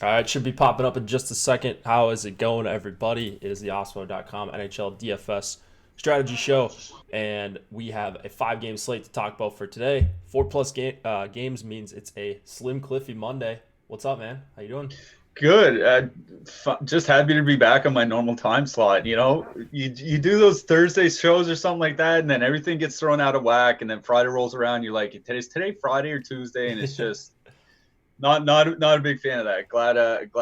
All right, should be popping up in just a second. How is it going, everybody? It is the Awesemo.com NHL DFS Strategy Show, and we have a 5-game slate to talk about for today. 4+ games means it's a Slim Cliffy Monday. What's up, man? How you doing? Good. Just happy to be back on my normal time slot. You do those Thursday shows or something like that, and then everything gets thrown out of whack, and then Friday rolls around. You're like, is today Friday or Tuesday? And it's just not a big fan of that. Glad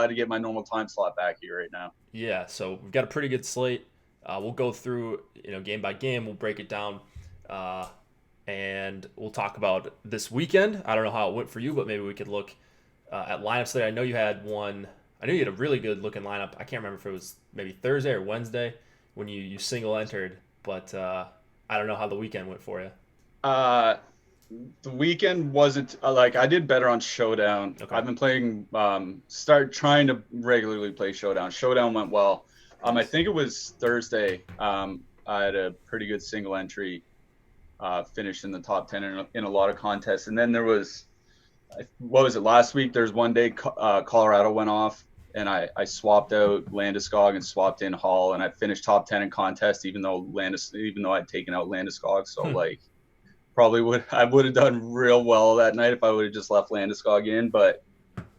to get my normal time slot back here right now. Yeah, so we've got a pretty good slate. We'll go through, game by game. We'll break it down, uh, and we'll talk about this weekend. I don't know how it went for you, but maybe we could look at lineups today. I know you had one. I know you had a really good looking lineup. I can't remember if it was maybe Thursday or Wednesday when you single entered, but I don't know how the weekend went for you. Uh, the weekend wasn't like I did better on Showdown. Okay. I've been playing, start trying to regularly play Showdown. Showdown went well. I Nice. think it was Thursday. I had a pretty good single entry, finished in the top 10 in a lot of contests. And then there was, what was it, last week? There's one day Colorado went off, and I swapped out Landeskog and swapped in Hall, and I finished top 10 in contest, even though I'd taken out Landeskog. So, Hmm. like, I would have done real well that night if I would have just left Landeskog in. But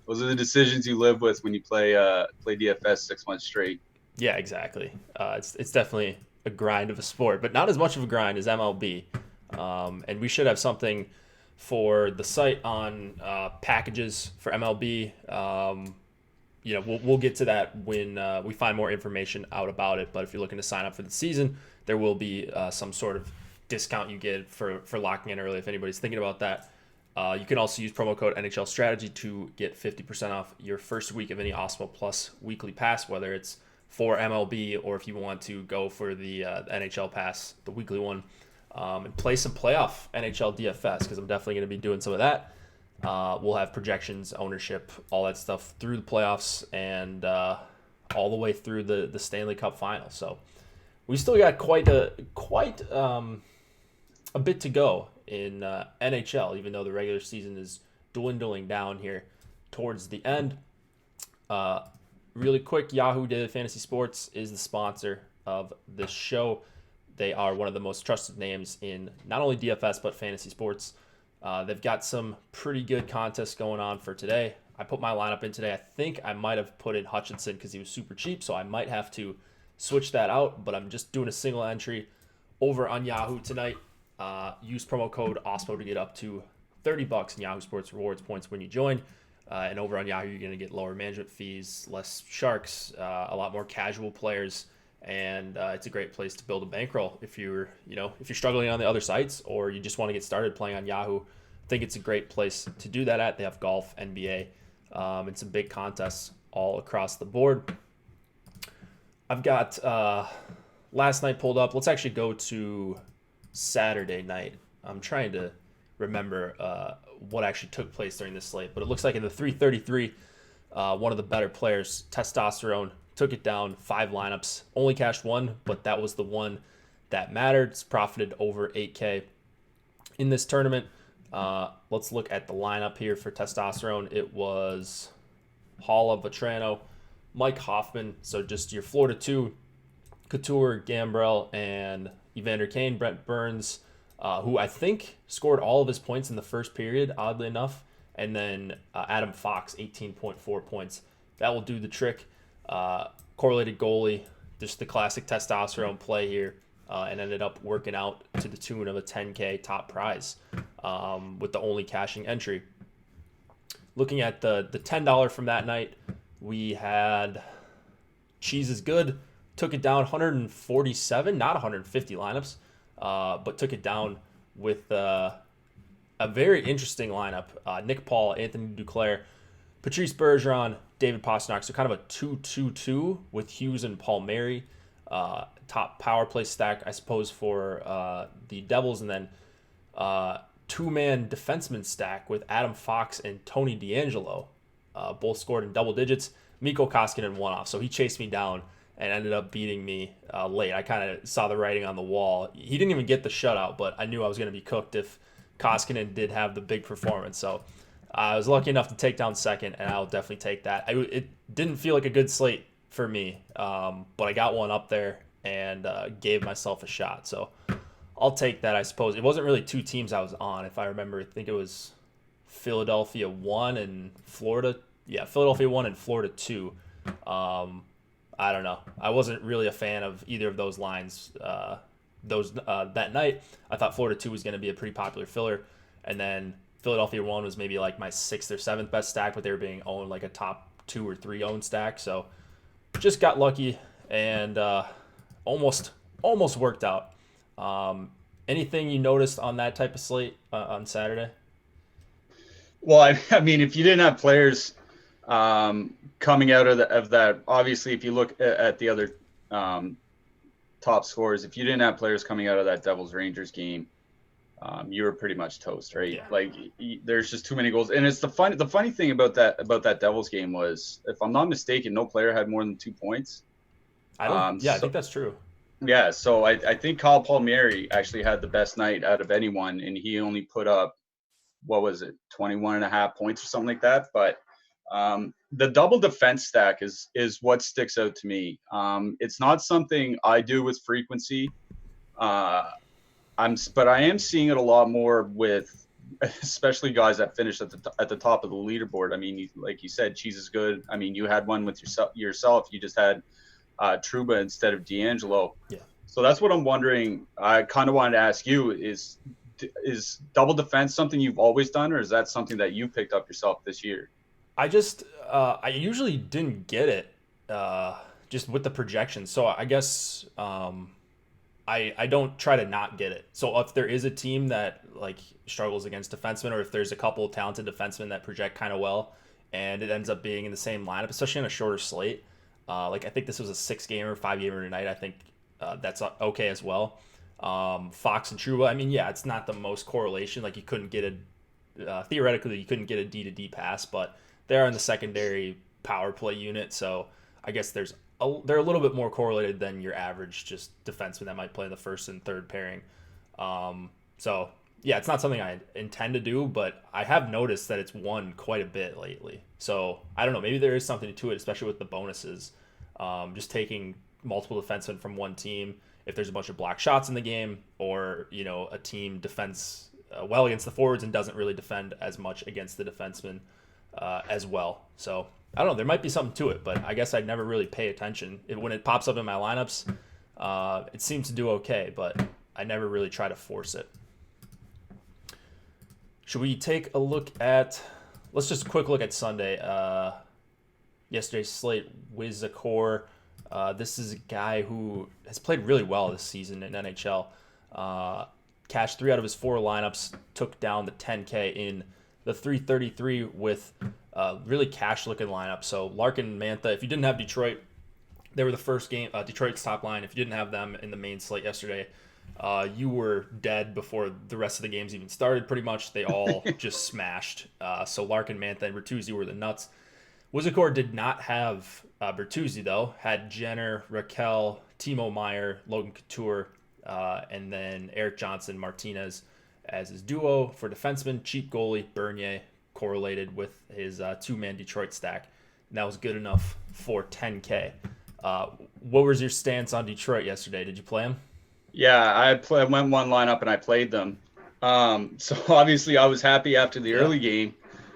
those are the decisions you live with when you play DFS 6 months straight. Yeah, exactly. It's definitely a grind of a sport, but not as much of a grind as MLB. And we should have something for the site on packages for MLB. We'll get to that when we find more information out about it. But if you're looking to sign up for the season, there will be some sort of discount you get for locking in early. If anybody's thinking about that, you can also use promo code NHL Strategy to get 50% off your first week of any Awesemo Plus weekly pass, whether it's for MLB or if you want to go for the NHL pass, the weekly one, and play some playoff NHL DFS, because I'm definitely going to be doing some of that. We'll have projections, ownership, all that stuff through the playoffs and all the way through the Stanley Cup final. So we still got quite a bit to go in NHL, even though the regular season is dwindling down here towards the end. Uh, Really quick, Yahoo Daily Fantasy Sports is the sponsor of this show. They are one of the most trusted names in not only DFS but fantasy sports. They've got some pretty good contests going on for today. I put my lineup in today. I think I might have put in Hutchinson because he was super cheap, so I might have to switch that out, but I'm just doing a single entry over on Yahoo tonight. Use promo code OSMO to get up to $30 in Yahoo Sports Rewards points when you join. And over on Yahoo, you're going to get lower management fees, less sharks, a lot more casual players, and it's a great place to build a bankroll if you're struggling on the other sites or you just want to get started playing on Yahoo. I think it's a great place to do that at. They have golf, NBA, and some big contests all across the board. I've got last night pulled up. Let's actually go to Saturday night. I'm trying to remember what actually took place during this slate, but it looks like in the 333, one of the better players, Testosterone, took it down 5 lineups, only cashed one, but that was the one that mattered. It's profited over 8K in this tournament. Let's look at the lineup here for Testosterone. It was Halla, Vetrano, Mike Hoffman, so just your Florida 2, Couture, Gambrell, and Evander Kane. Brent Burns, who I think scored all of his points in the first period, oddly enough. And then Adam Fox, 18.4 points. That will do the trick. Correlated goalie, just the classic Testosterone play here, and ended up working out to the tune of a 10K top prize with the only cashing entry. Looking at the $10 from that night, we had Cheese is Good. Took it down 147, not 150 lineups, but took it down with a very interesting lineup. Nick Paul, Anthony Duclair, Patrice Bergeron, David Pastrnak. So kind of a 2-2-2 with Hughes and Palmieri. Top power play stack, I suppose, for the Devils. And then two-man defenseman stack with Adam Fox and Tony DeAngelo. Both scored in double digits. Mikko Koskinen won off, so he chased me down and ended up beating me late. I kind of saw the writing on the wall. He didn't even get the shutout, but I knew I was going to be cooked if Koskinen did have the big performance. So I was lucky enough to take down second, and I'll definitely take that. It didn't feel like a good slate for me, but I got one up there and gave myself a shot. So I'll take that, I suppose. It wasn't really two teams I was on, if I remember. I think it was Philadelphia 1 and Florida. Yeah, Philadelphia 1 and Florida 2. I don't know. I wasn't really a fan of either of those lines. That night, I thought Florida 2 was going to be a pretty popular filler, and then Philadelphia 1 was maybe like my 6th or 7th best stack, but they were being owned like a top 2 or 3 owned stack. So just got lucky and almost worked out. Anything you noticed on that type of slate on Saturday? Well, I mean, if you didn't have players coming out of that, obviously, if you look at the other top scores, if you didn't have players coming out of that Devils Rangers game, you were pretty much toast, right? Yeah. Like there's just too many goals. And it's the funny thing about that Devils game was, if I'm not mistaken, no player had more than 2 points. I think that's true. Yeah, so I think Kyle Palmieri actually had the best night out of anyone, and he only put up, what was it, 21 and a half points or something like that. But the double defense stack is what sticks out to me. It's not something I do with frequency. But I am seeing it a lot more with, especially guys that finish at the top of the leaderboard. I mean, like you said, Cheese is good. I mean, you had one with yourself. You just had Trouba instead of D'Angelo. Yeah. So that's what I'm wondering. I kind of wanted to ask you, is double defense something you've always done, or is that something that you picked up yourself this year? I usually didn't get it just with the projections. So I guess I don't try to not get it. So if there is a team that like struggles against defensemen, or if there's a couple of talented defensemen that project kind of well, and it ends up being in the same lineup, especially on a shorter slate, like I think this was a 6-gamer, 5-gamer tonight. I think that's okay as well. Fox and Trouba, I mean, yeah, it's not the most correlation. Like you couldn't get theoretically you couldn't get a D to D pass, but they're in the secondary power play unit, so I guess they're a little bit more correlated than your average just defenseman that might play in the first and third pairing. So yeah, it's not something I intend to do, but I have noticed that it's won quite a bit lately. So I don't know, maybe there is something to it, especially with the bonuses. Just taking multiple defensemen from one team, if there's a bunch of block shots in the game, or a team defends well against the forwards and doesn't really defend as much against the defensemen as well. So I don't know, there might be something to it, but I guess I'd never really pay attention. When it pops up in my lineups, it seems to do okay, but I never really try to force it. Should we take a look at, let's just a quick look at Sunday. Yesterday's slate, Wiz Zakor. This is a guy who has played really well this season in NHL. Cashed 3 out of his 4 lineups, took down the 10K in the 333 with really cash-looking lineup. So Larkin, Mantha, if you didn't have Detroit, they were the first game, Detroit's top line. If you didn't have them in the main slate yesterday, you were dead before the rest of the games even started, pretty much. They all just smashed. So Larkin, Mantha, and Bertuzzi were the nuts. Wizakor did not have Bertuzzi, though. Had Jenner, Raquel, Timo Meyer, Logan Couture, and then Eric Johnson, Martinez as his duo for defenseman. Cheap goalie, Bernier, correlated with his 2-man Detroit stack. And that was good enough for 10K. What was your stance on Detroit yesterday? Did you play him? Yeah, I went one lineup and I played them. So obviously I was happy after the early game.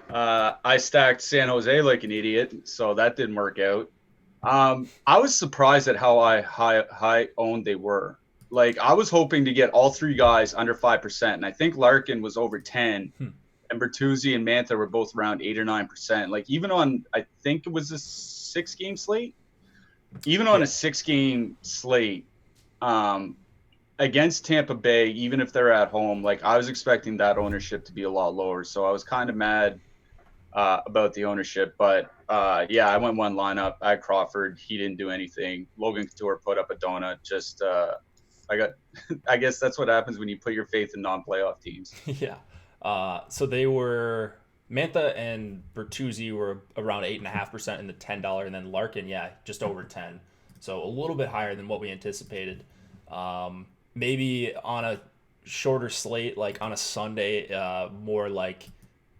I stacked San Jose like an idiot, so that didn't work out. I was surprised at how high owned they were. Like, I was hoping to get all 3 guys under 5%, and I think Larkin was over 10, and Bertuzzi and Mantha were both around 8 or 9%. Like, even on, I think it was a 6-game slate? Even on a 6-game slate, against Tampa Bay, even if they're at home, like, I was expecting that ownership to be a lot lower, so I was kind of mad about the ownership. But yeah, I went one lineup. I had Crawford. He didn't do anything. Logan Couture put up a donut. Just I guess that's what happens when you put your faith in non-playoff teams. Yeah. So they were, Mantha and Bertuzzi were around 8.5% in the $10, and then Larkin, just over 10. So a little bit higher than what we anticipated. Maybe on a shorter slate, like on a Sunday, more like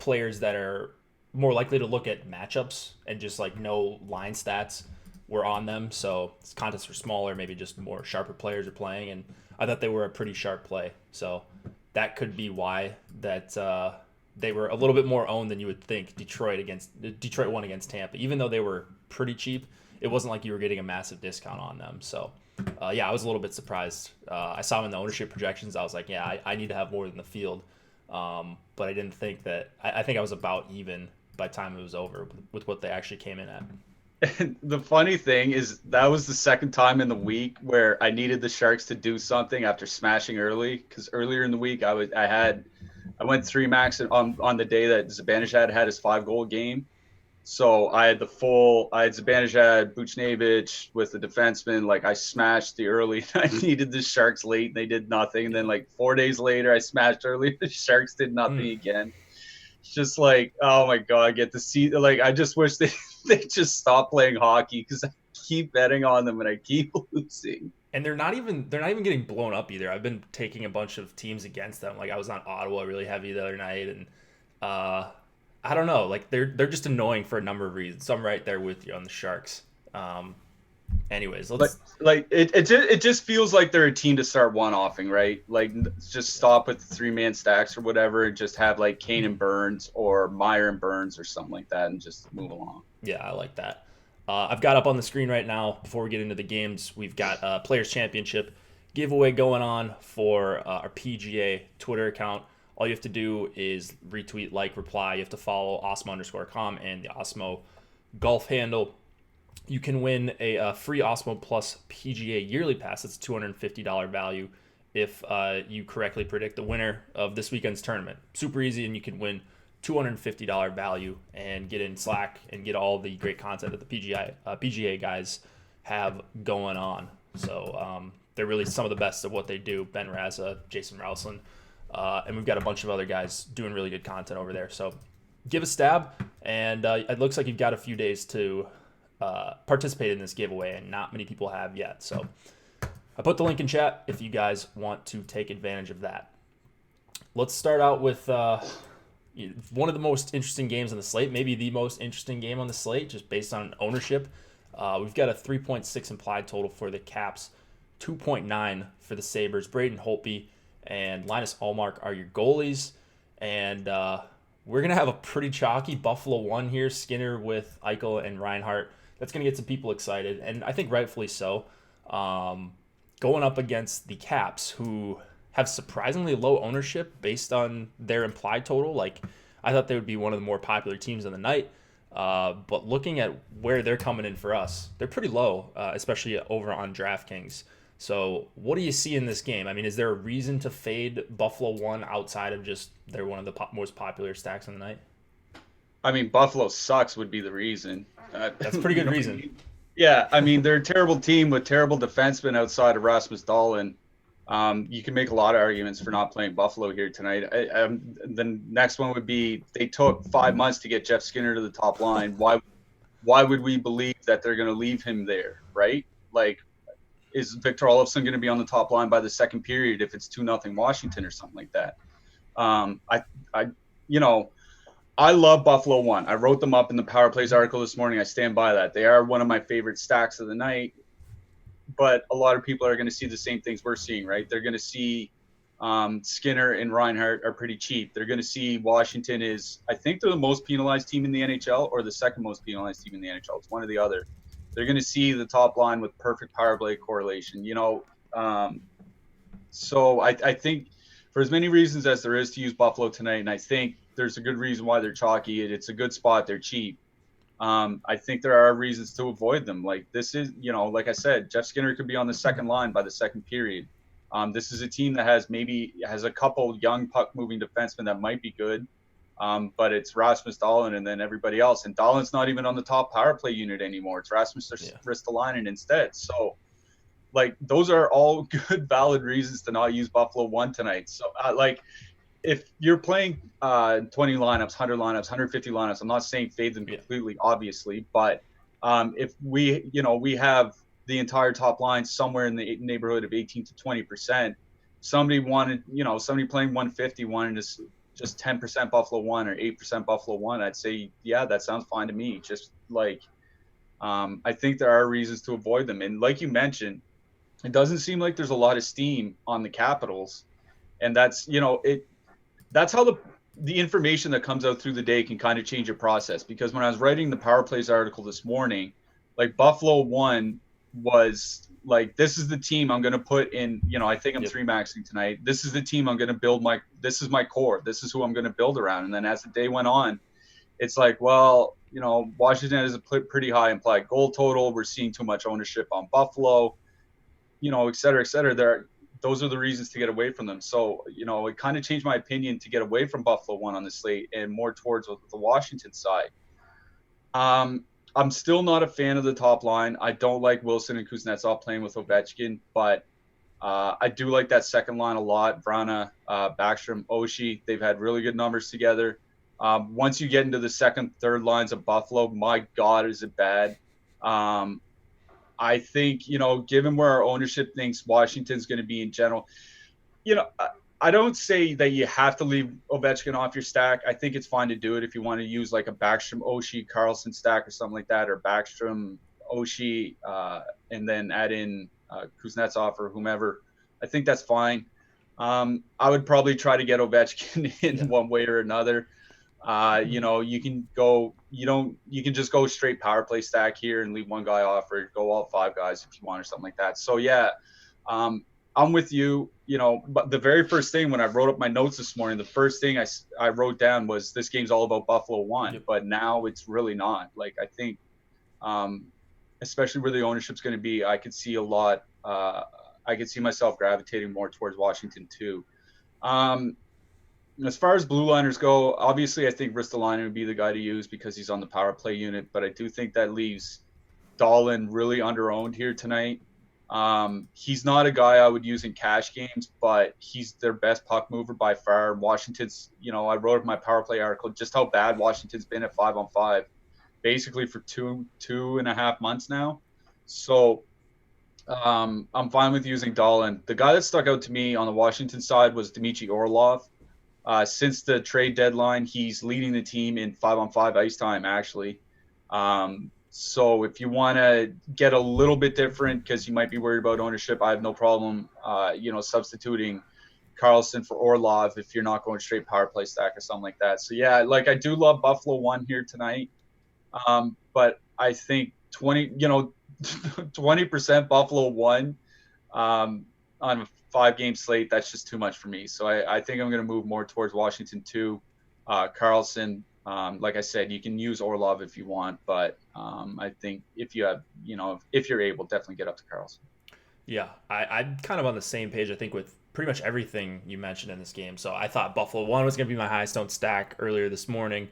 players that are more likely to look at matchups and just like no line stats were on them. So contests were smaller, maybe just more sharper players are playing, and I thought they were a pretty sharp play. So that could be why that they were a little bit more owned than you would think. Detroit won against Tampa, even though they were pretty cheap. It wasn't like you were getting a massive discount on them. So yeah, I was a little bit surprised. I saw them in the ownership projections. I was like, yeah, I need to have more than the field. But I didn't think that. I think I was about even by the time it was over with what they actually came in at. And the funny thing is that was the second time in the week where I needed the Sharks to do something after smashing early. Because earlier in the week I went 3 max on the day that Zibanejad had his 5-goal game. So I had Zibanejad, Buchnevich with the defenseman. Like I smashed the early. I needed the Sharks late and they did nothing. And then like 4 days later I smashed early. The Sharks did nothing again. It's just like, oh my God, I get to see, like, I just wish they just stop playing hockey because I keep betting on them and I keep losing. And they're not even getting blown up either. I've been taking a bunch of teams against them. Like I was on Ottawa really heavy the other night, and I don't know. Like they're just annoying for a number of reasons. So I'm right there with you on the Sharks. Anyways, let's it just feels like they're a team to start one-offing, right? Like just stop with the 3-man stacks or whatever, and just have like Kane and Burns or Meyer and Burns or something like that, and just move along. Yeah, I like that. I've got up on the screen right now. Before we get into the games, we've got a Players Championship giveaway going on for our PGA Twitter account. All you have to do is retweet, like, reply. You have to follow Awesemo_com and the Awesemo golf handle. You can win a free Awesemo Plus PGA yearly pass. It's a $250 value if you correctly predict the winner of this weekend's tournament. Super easy, and you can win $250 value and get in Slack and get all the great content that the PGA guys have going on. So they're really some of the best at what they do. Ben Raza, Jason Rowsland, and we've got a bunch of other guys doing really good content over there. So give a stab, and it looks like you've got a few days to participate in this giveaway, and not many people have yet. So I put the link in chat if you guys want to take advantage of that. Let's start out with one of the most interesting games on the slate, maybe the most interesting game on the slate, just based on ownership. We've got a 3.6 implied total for the Caps, 2.9 for the Sabres. Braden Holtby and Linus Ullmark are your goalies, and we're going to have a pretty chalky Buffalo 1 here, Skinner with Eichel and Reinhart. That's going to get some people excited, and I think rightfully so. Going up against the Caps, who have surprisingly low ownership based on their implied total. Like, I thought they would be one of the more popular teams on the night. But looking at where they're coming in for us, they're pretty low, especially over on DraftKings. So what do you see in this game? I mean, is there a reason to fade Buffalo 1 outside of just they're one of the most popular stacks on the night? I mean, Buffalo sucks would be the reason. That's a pretty good reason. Yeah, I mean, they're a terrible team with terrible defensemen outside of Rasmus Dahlin. You can make a lot of arguments for not playing Buffalo here tonight. The next one would be they took 5 months to get Jeff Skinner to the top line. Why would we believe that they're going to leave him there, right? Like, is Victor Olofsson going to be on the top line by the second period if it's 2-0 Washington or something like that? I love Buffalo 1. I wrote them up in the Power Plays article this morning. I stand by that. They are one of my favorite stacks of the night. But a lot of people are going to see the same things we're seeing, right? They're going to see Skinner and Reinhart are pretty cheap. They're going to see Washington is, I think they're the most penalized team in the NHL or the second most penalized team in the NHL. It's one or the other. They're going to see the top line with perfect power play correlation, So I think for as many reasons as there is to use Buffalo tonight, and I think there's a good reason why they're chalky. It's a good spot. They're cheap. I think there are reasons to avoid them. Like this is, like I said, Jeff Skinner could be on the second line by the second period. This is a team that has a couple young puck-moving defensemen that might be good, but it's Rasmus Dahlin and then everybody else. And Dahlin's not even on the top power play unit anymore. It's Rasmus Ristolainen instead. So, like, those are all good, valid reasons to not use Buffalo 1 tonight. So, if you're playing 20 lineups, 100 lineups, 150 lineups, I'm not saying fade them completely, obviously, but if we have the entire top line somewhere in the neighborhood of 18 to 20%, somebody playing 150 wanted to just 10% Buffalo 1 or 8% Buffalo 1, I'd say, yeah, that sounds fine to me. Just like, I think there are reasons to avoid them. And like you mentioned, it doesn't seem like there's a lot of steam on the Capitals. And that's, that's how the information that comes out through the day can kind of change your process. Because when I was writing the Power Plays article this morning, like Buffalo 1 was like, this is the team I'm going to put in, I think I'm 3-maxing tonight. This is the team I'm going to build this is my core. This is who I'm going to build around. And then as the day went on, it's like, well, Washington has a pretty high implied goal total. We're seeing too much ownership on Buffalo, et cetera, et cetera. Those are the reasons to get away from them. So, it kind of changed my opinion to get away from Buffalo 1 on the slate and more towards the Washington side. I'm still not a fan of the top line. I don't like Wilson and Kuznetsov playing with Ovechkin, but I do like that second line a lot. Vrana, Backstrom, Oshie, they've had really good numbers together. Once you get into the second, third lines of Buffalo, my God, is it bad. I think, given where our ownership thinks Washington's going to be in general, I don't say that you have to leave Ovechkin off your stack. I think it's fine to do it if you want to use like a Backstrom, Oshie, Karlsson stack or something like that, or Backstrom, Oshie, and then add in Kuznetsov or whomever. I think that's fine. I would probably try to get Ovechkin in one way or another. You can just go straight power play stack here and leave one guy off, or go all 5 guys if you want, or something like that. So yeah, I'm with you, but the very first thing when I wrote up my notes this morning, the first thing I wrote down was this game's all about Buffalo 1, but now it's really not. Like, I think, especially where the ownership's going to be, I could see a lot. I could see myself gravitating more towards Washington too. As far as blue liners go, obviously I think Ristolainen would be the guy to use because he's on the power play unit, but I do think that leaves Dahlin really under-owned here tonight. He's not a guy I would use in cash games, but he's their best puck mover by far. Washington's, I wrote in my power play article just how bad Washington's been at 5-on-5, basically for two and a half months now. So I'm fine with using Dahlin. The guy that stuck out to me on the Washington side was Dmitry Orlov. Since the trade deadline, he's leading the team in 5-on-5 ice time, actually. So if you want to get a little bit different, because you might be worried about ownership, I have no problem, substituting Karlsson for Orlov if you're not going straight power play stack or something like that. So yeah, like, I do love Buffalo 1 here tonight, but I think 20% Buffalo 1 on a 5-game slate, that's just too much for me. So I think I'm going to move more towards Washington 2, Karlsson. Like I said, you can use Orlov if you want, but I think if you have, if you're able, definitely get up to Karlsson. Yeah, I'm kind of on the same page, I think, with pretty much everything you mentioned in this game. So I thought Buffalo 1 was going to be my highest owned stack earlier this morning.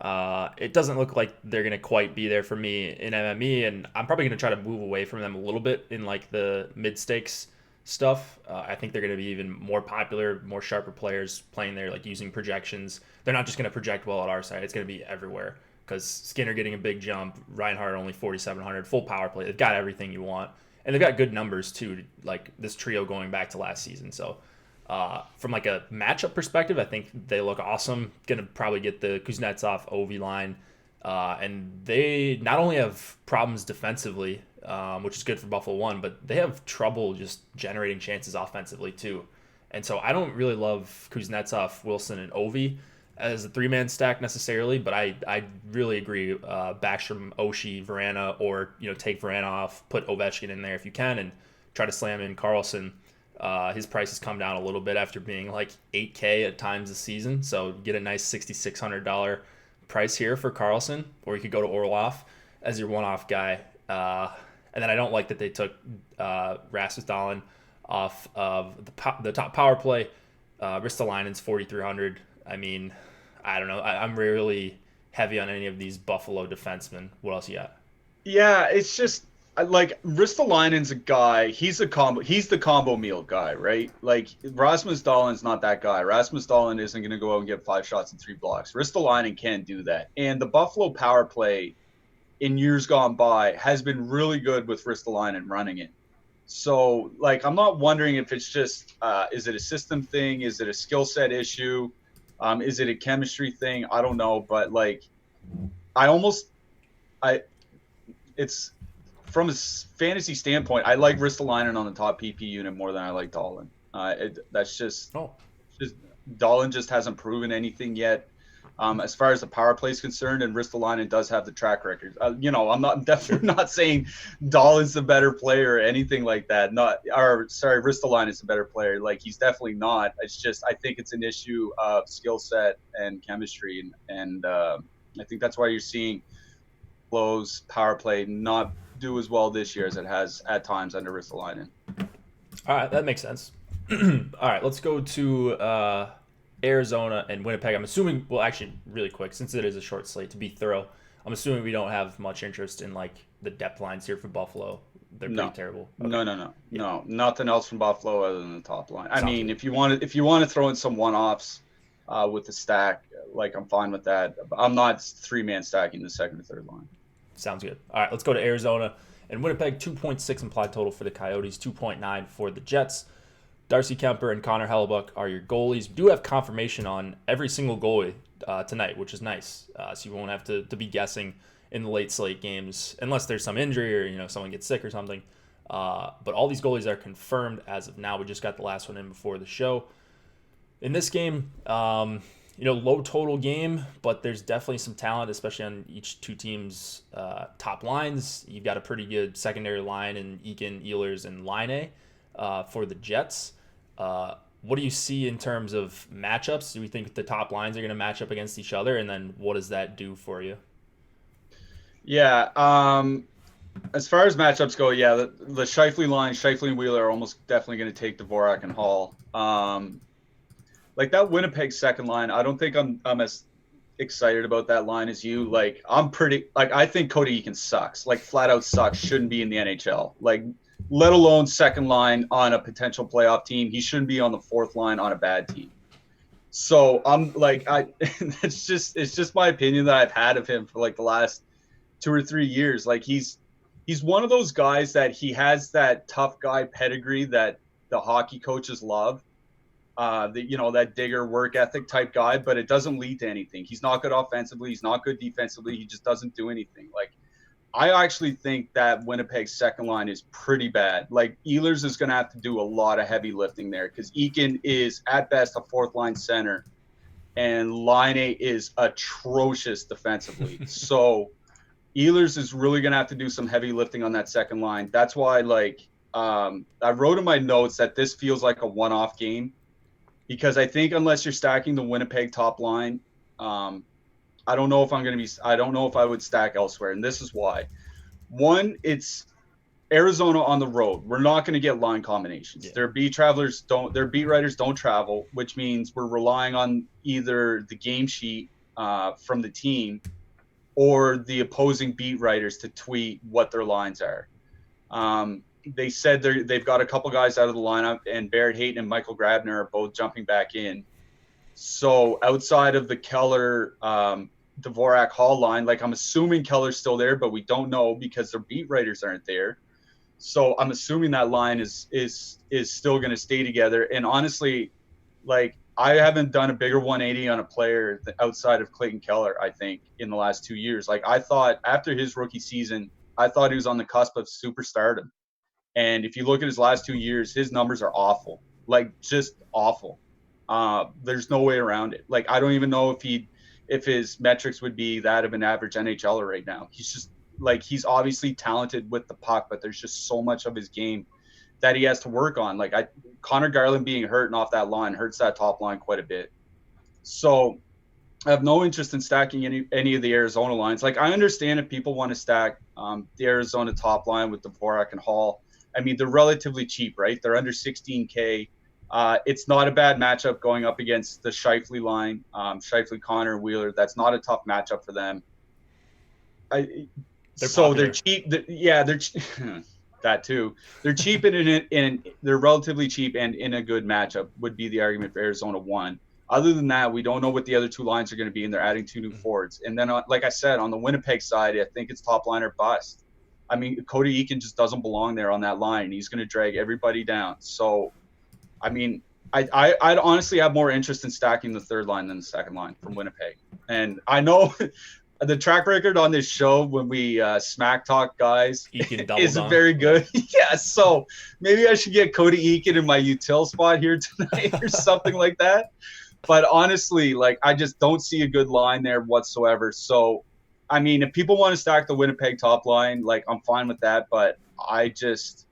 It doesn't look like they're going to quite be there for me in MME, and I'm probably going to try to move away from them a little bit in like the mid-stakes stuff. I think they're going to be even more popular, more sharper players playing there, like using projections. They're not just going to project well at our side. It's going to be everywhere because Skinner getting a big jump, Reinhart only 4,700, full power play. They've got everything you want. And they've got good numbers too, like this trio going back to last season. So from like a matchup perspective, I think they look awesome. Going to probably get the Kuznetsov Ovi line. And they not only have problems defensively, which is good for Buffalo 1, but they have trouble just generating chances offensively too. And so I don't really love Kuznetsov, Wilson, and Ovi as a 3-man stack necessarily, but I really agree. Backstrom, Oshie, Vrana, or take Vrana off, put Ovechkin in there if you can, and try to slam in Karlsson. His price has come down a little bit after being like $8K at times this season, so get a nice $6,600 price here for Karlsson, or you could go to Orlov as your one-off guy. And then I don't like that they took Rasmus Dahlin off of the top power play. Ristolainen's 4,300. I mean, I don't know. I'm really heavy on any of these Buffalo defensemen. What else you got? Yeah, it's just like Ristolainen's a guy. He's the combo meal guy, right? Like Rasmus Dahlin's not that guy. Rasmus Dahlin isn't going to go out and get 5 shots and 3 blocks. Ristolainen can't do that. And the Buffalo power play in years gone by has been really good with Ristolainen running it. So, like, I'm not wondering if it's just is it a system thing? Is it a skill set issue? Is it a chemistry thing? I don't know, but like I almost I it's from a fantasy standpoint, I like Ristolainen on the top PP unit more than I like Dahlin. That's just Dahlin just hasn't proven anything yet. As far as the power play is concerned, and Ristolainen does have the track record. I'm definitely not saying Dahlin's the better player or anything like that. Ristolainen is a better player. Like he's definitely not. It's just I think it's an issue of skill set and chemistry, and I think that's why you're seeing Flow's power play not do as well this year as it has at times under Ristolainen. All right, that makes sense. All right, let's go to Arizona and Winnipeg. I'm assuming, well, actually, really quick, since it is a short slate, to be thorough, I'm assuming we don't have much interest in like the depth lines here for Buffalo. They're pretty terrible. Okay. No, nothing else from Buffalo other than the top line. I mean, if you want to throw in some one-offs with the stack, like I'm fine with that. I'm not 3-man stacking the second or third line. Sounds good. All right, let's go to Arizona and Winnipeg. 2.6 implied total for the Coyotes, 2.9 for the Jets. Darcy Kemper and Connor Hellebuck are your goalies. We do have confirmation on every single goalie tonight, which is nice. So you won't have to be guessing in the late slate games unless there's some injury or someone gets sick or something. But all these goalies are confirmed as of now. We just got the last one in before the show. In this game, low total game, but there's definitely some talent, especially on each two teams' top lines. You've got a pretty good secondary line in Eakin, Ehlers, and Laine for the Jets. What do you see in terms of matchups? Do we think the top lines are going to match up against each other? And then what does that do for you? Yeah. As far as matchups go, the Scheifele line, Scheifele and Wheeler are almost definitely going to take Dvorak and Hall. Like that Winnipeg second line, I don't think I'm as excited about that line as you. Like I think Cody Eakin sucks. Like flat out sucks. Shouldn't be in the NHL. Like let alone second line on a potential playoff team. He shouldn't be on the fourth line on a bad team. So I'm like it's just my opinion that I've had of him for like the last 2 or 3 years. Like he's one of those guys that he has that tough guy pedigree that the hockey coaches love. That digger work ethic type guy, but it doesn't lead to anything. He's not good offensively. He's not good defensively. He just doesn't do anything. Like, I actually think that Winnipeg's second line is pretty bad. Like, Ehlers is going to have to do a lot of heavy lifting there because Eakin is, at best, a fourth-line center, and Laine is atrocious defensively. So, Ehlers is really going to have to do some heavy lifting on that second line. That's why, I wrote in my notes that this feels like a one-off game. Because I think unless you're stacking the Winnipeg top line, I don't know if I would stack elsewhere. And this is why. One, it's Arizona on the road. We're not going to get line combinations. Yeah. Their beat writers don't travel, which means we're relying on either the game sheet from the team or the opposing beat writers to tweet what their lines are. They said they've got a couple guys out of the lineup, and Barrett Hayton and Michael Grabner are both jumping back in. So outside of the Keller, Dvorak Hall line, like I'm assuming Keller's still there, but we don't know because their beat writers aren't there. So I'm assuming that line is still going to stay together. And honestly, like I haven't done a bigger 180 on a player outside of Clayton Keller, I think, in the last 2 years. Like I thought after his rookie season, I thought he was on the cusp of superstardom. And if you look at his last 2 years, his numbers are awful, like just awful. There's no way around it. Like, I don't even know if his metrics would be that of an average NHLer right now. He's just like, he's obviously talented with the puck, but there's just so much of his game that he has to work on. Like Connor Garland being hurt and off that line hurts that top line quite a bit. So I have no interest in stacking any of the Arizona lines. Like I understand if people want to stack the Arizona top line with Dvorak and Hall. I mean, they're relatively cheap, right? They're under 16K. It's not a bad matchup going up against the Scheifele line, Scheifele, Connor, Wheeler. That's not a tough matchup for them. They're cheap. They're that too. They're cheap and they're relatively cheap and in a good matchup would be the argument for Arizona 1. Other than that, we don't know what the other two lines are going to be, and they're adding 2 new forwards. And then, like I said, on the Winnipeg side, I think it's top line or bust. I mean, Cody Eakin just doesn't belong there on that line. He's going to drag everybody down. So, I mean, I'd honestly have more interest in stacking the third line than the second line from Winnipeg. And I know the track record on this show when we smack talk guys isn't very good. Yeah, so maybe I should get Cody Eakin in my util spot here tonight or something like that. But honestly, like, I just don't see a good line there whatsoever. So, I mean, if people want to stack the Winnipeg top line, like, I'm fine with that. But I just,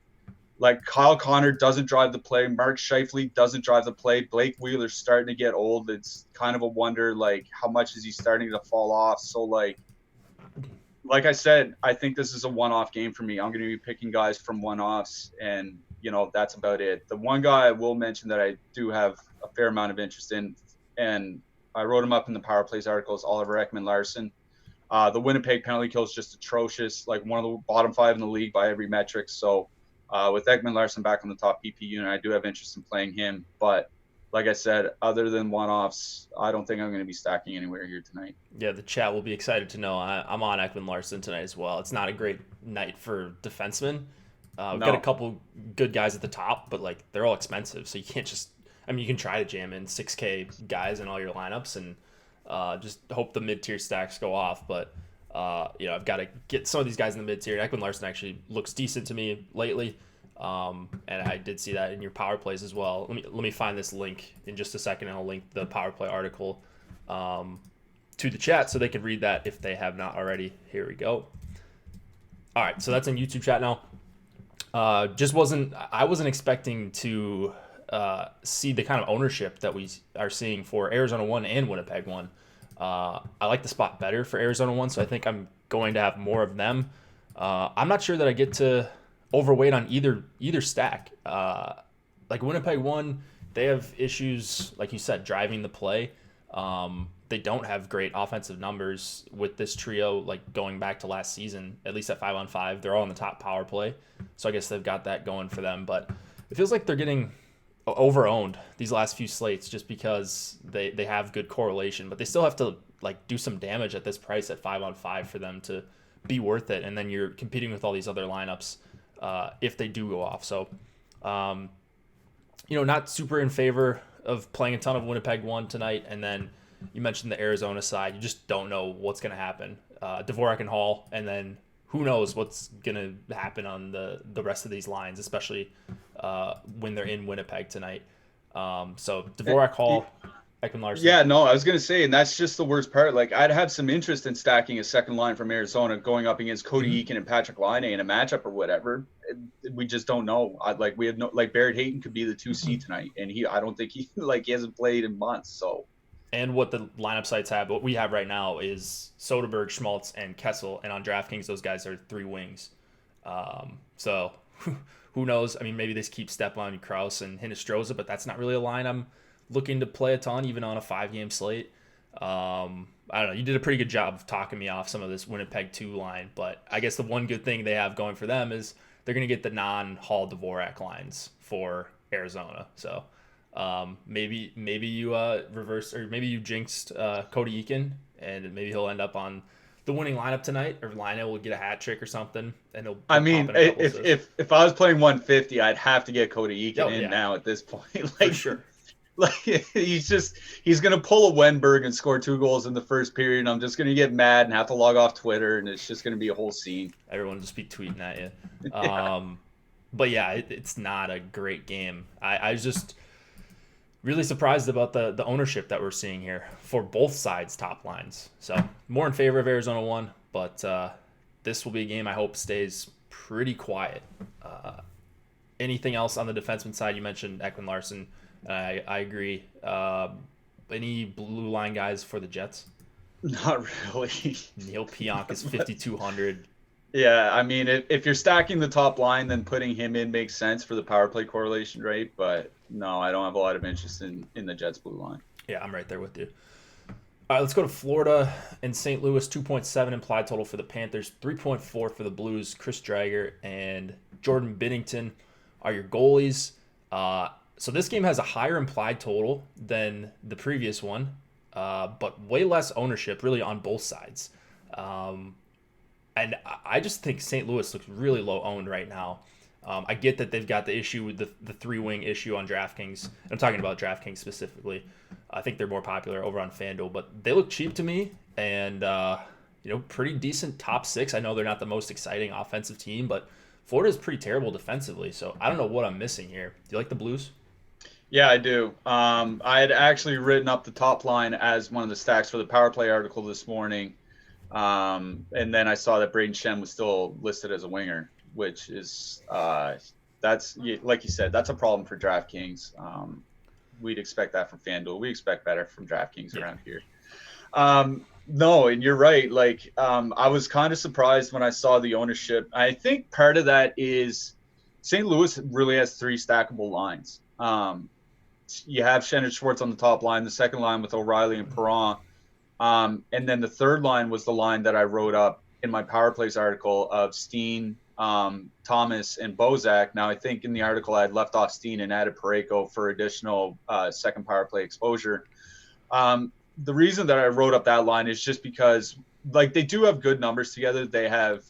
like, Kyle Connor doesn't drive the play. Mark Scheifele doesn't drive the play. Blake Wheeler's starting to get old. It's kind of a wonder, like, how much is he starting to fall off? So, like I said, I think this is a one-off game for me. I'm going to be picking guys from one-offs, and, you know, that's about it. The one guy I will mention that I do have a fair amount of interest in, and I wrote him up in the Power Plays article, is Oliver Ekman-Larsson. The Winnipeg penalty kill is just atrocious, like one of the bottom 5 in the league by every metric. So with Ekman-Larsson back on the top PP unit, I do have interest in playing him. But like I said, other than one-offs, I don't think I'm going to be stacking anywhere here tonight. Yeah, the chat will be excited to know I'm on Ekman-Larsson tonight as well. It's not a great night for defensemen. We've got a couple good guys at the top, but like they're all expensive, so you can't just. I mean, you can try to jam in 6K guys in all your lineups and just hope the mid-tier stacks go off. But you know, I've got to get some of these guys in the mid-tier. Ekman-Larsson actually looks decent to me lately. And I did see that in your power plays as well. Let me find this link in just a second, and I'll link the power play article to the chat so they can read that if they have not already. Here we go. All right, so that's in YouTube chat now. I wasn't expecting to see the kind of ownership that we are seeing for Arizona 1 and Winnipeg 1. I like the spot better for Arizona 1, so I think I'm going to have more of them. I'm not sure that I get to overweight on either stack. Like Winnipeg 1, they have issues, like you said, driving the play. They don't have great offensive numbers with this trio, like going back to last season, at least at 5-on-5. They're all in the top power play, so I guess they've got that going for them. But it feels like they're getting over-owned these last few slates just because they have good correlation, but they still have to like do some damage at this price at 5-on-5 for them to be worth it. And then you're competing with all these other lineups if they do go off. So, you know, not super in favor of playing a ton of Winnipeg 1 tonight. And then you mentioned the Arizona side. You just don't know what's going to happen. Dvorak and Hall, and then who knows what's going to happen on the rest of these lines, especially when they're in Winnipeg tonight. So Dvorak, Hall, Ekman-Larsson. Yeah, no, I was going to say, and that's just the worst part. Like, I'd have some interest in stacking a second line from Arizona going up against Cody Eakin and Patrick Laine in a matchup or whatever. We just don't know. We have no, like, Barrett Hayton could be the 2C tonight, and I don't think he hasn't played in months, so. And what the lineup sites have, what we have right now is Soderberg, Schmaltz, and Kessel. And on DraftKings, those guys are 3 wings. So who knows? I mean, maybe they keep Stepan, Kraus, and Hinostroza, but that's not really a line I'm looking to play a ton, even on a 5-game slate. I don't know. You did a pretty good job of talking me off some of this Winnipeg 2 line. But I guess the one good thing they have going for them is they're going to get the non-Hall Dvorak lines for Arizona. So maybe you reverse, or maybe you jinxed Cody Eakin, and maybe he'll end up on the winning lineup tonight, or Laine will get a hat trick or something, and he'll. I mean, if I was playing 150, I'd have to get Cody Eakin now at this point. Like, for sure. Like, he's gonna pull a Wenberg and score 2 goals in the first period, and I'm just gonna get mad and have to log off Twitter, and it's just gonna be a whole scene. Everyone just be tweeting at you. Yeah. But yeah, it's not a great game. I was just really surprised about the ownership that we're seeing here for both sides' top lines. So more in favor of Arizona 1, but this will be a game I hope stays pretty quiet. Anything else on the defenseman side? You mentioned Ekman-Larsson. I agree. Any blue line guys for the Jets? Not really. Neil Pionk is 5,200. Yeah, I mean, if you're stacking the top line, then putting him in makes sense for the power play correlation rate. But no, I don't have a lot of interest in the Jets blue line. Yeah, I'm right there with you. All right, let's go to Florida and St. Louis. 2.7 implied total for the Panthers. 3.4 for the Blues. Chris Drager and Jordan Binnington are your goalies. So this game has a higher implied total than the previous one, but way less ownership really on both sides. And I just think St. Louis looks really low owned right now. I get that they've got the issue with the three-wing issue on DraftKings. I'm talking about DraftKings specifically. I think they're more popular over on FanDuel, but they look cheap to me, and pretty decent top six. I know they're not the most exciting offensive team, but Florida's pretty terrible defensively, so I don't know what I'm missing here. Do you like the Blues? Yeah, I do. I had actually written up the top line as one of the stacks for the power play article this morning. And then I saw that Braden Shen was still listed as a winger, which is that's, like you said, that's a problem for DraftKings. We'd expect that from FanDuel. We expect better from DraftKings around here. No, and you're right. Like, I was kind of surprised when I saw the ownership. I think part of that is St. Louis really has three stackable lines. You have Shen and Schwartz on the top line, the second line with O'Reilly and Perron. And then the third line was the line that I wrote up in my Power Plays article of Steen, Thomas, and Bozak. Now, I think in the article I had left off Steen and added Parayko for additional second power play exposure. The reason that I wrote up that line is just because, like, they do have good numbers together. They have,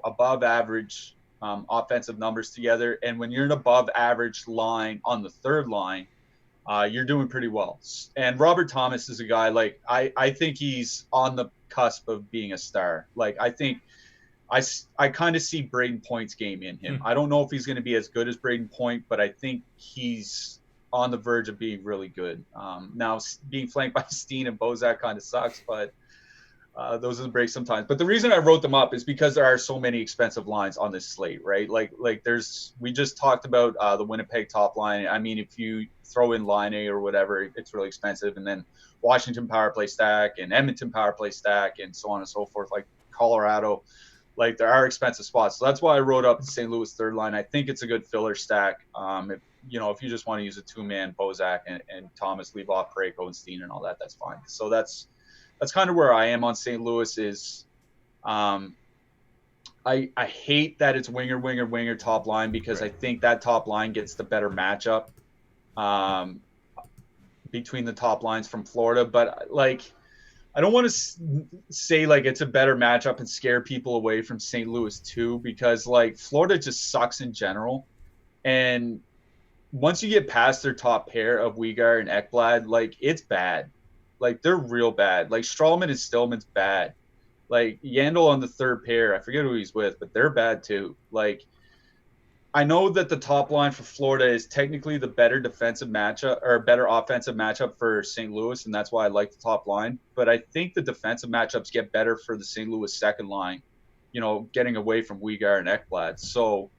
above average offensive numbers together. And when you're an above average line on the third line, you're doing pretty well. And Robert Thomas is a guy, like, I think he's on the cusp of being a star. Like, I think I kind of see Braden Point's game in him. I don't know if he's going to be as good as Braden Point, but I think he's on the verge of being really good. Now, being flanked by Steen and Bozak kind of sucks, but those are the breaks sometimes. But the reason I wrote them up is because there are so many expensive lines on this slate, right? Like we just talked about the Winnipeg top line. I mean, if you throw in line A or whatever, it's really expensive. And then Washington power play stack and Edmonton power play stack and so on and so forth, like Colorado. Like, there are expensive spots. So that's why I wrote up the St. Louis third line. I think it's a good filler stack. If you just want to use a two-man, Bozak and Thomas, leave off Parayko and Steen and all that, that's fine. So that's kind of where I am on St. Louis is I hate that it's winger top line, because right. I think that top line gets the better matchup between the top lines from Florida. But, like, I don't want to say, like, it's a better matchup and scare people away from St. Louis too, because, like, Florida just sucks in general. And once you get past their top pair of Weegar and Ekblad, like, it's bad. Like, they're real bad. Like, Stralman and Stillman's bad. Like, Yandel on the third pair, I forget who he's with, but they're bad too. Like, I know that the top line for Florida is technically the better defensive matchup or better offensive matchup for St. Louis, and that's why I like the top line. But I think the defensive matchups get better for the St. Louis second line, getting away from Weegar and Ekblad. So,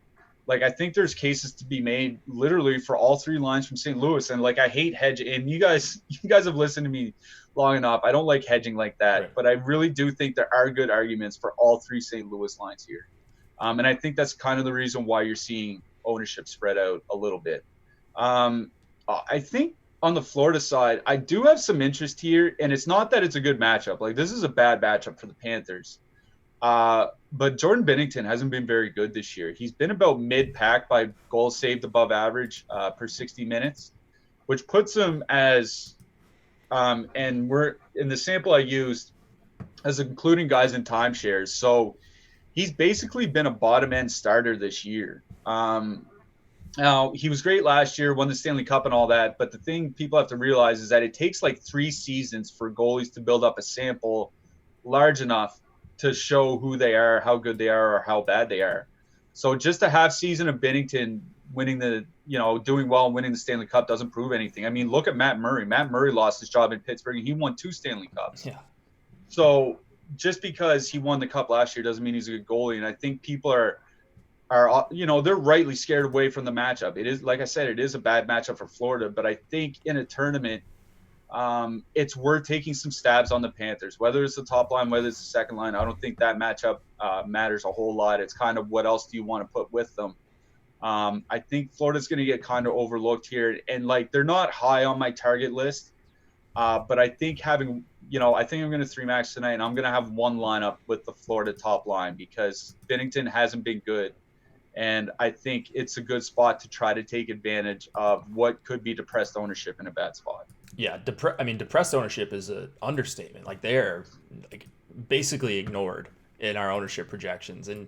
like, I think there's cases to be made literally for all three lines from St. Louis. And, like, I hate hedging. And you guys have listened to me long enough. I don't like hedging like that. Right. But I really do think there are good arguments for all three St. Louis lines here. And I think that's kind of the reason why you're seeing ownership spread out a little bit. I think on the Florida side, I do have some interest here. And it's not that it's a good matchup. Like, this is a bad matchup for the Panthers. But Jordan Binnington hasn't been very good this year. He's been about mid-pack by goals saved above average per 60 minutes, which puts him as and we're in the sample I used as including guys in timeshares. So he's basically been a bottom-end starter this year. Now, he was great last year, won the Stanley Cup and all that, but the thing people have to realize is that it takes like 3 seasons for goalies to build up a sample large enough to show who they are, how good they are, or how bad they are. So just a half season of Binnington winning doing well and winning the Stanley Cup doesn't prove anything. I mean, look at Matt Murray. Matt Murray lost his job in Pittsburgh, and he won 2 Stanley Cups. Yeah. So just because he won the Cup last year doesn't mean he's a good goalie. And I think people are they're rightly scared away from the matchup. It is, like I said, it is a bad matchup for Florida, but I think in a tournament, it's worth taking some stabs on the Panthers, whether it's the top line, whether it's the second line. I don't think that matchup matters a whole lot. It's kind of what else do you want to put with them. I think Florida's going to get kind of overlooked here, and like they're not high on my target list. But I think I think I'm going to 3-max tonight, and I'm going to have one lineup with the Florida top line because Binnington hasn't been good. And I think it's a good spot to try to take advantage of what could be depressed ownership in a bad spot. Yeah, depressed ownership is an understatement. Like, they're basically ignored in our ownership projections. And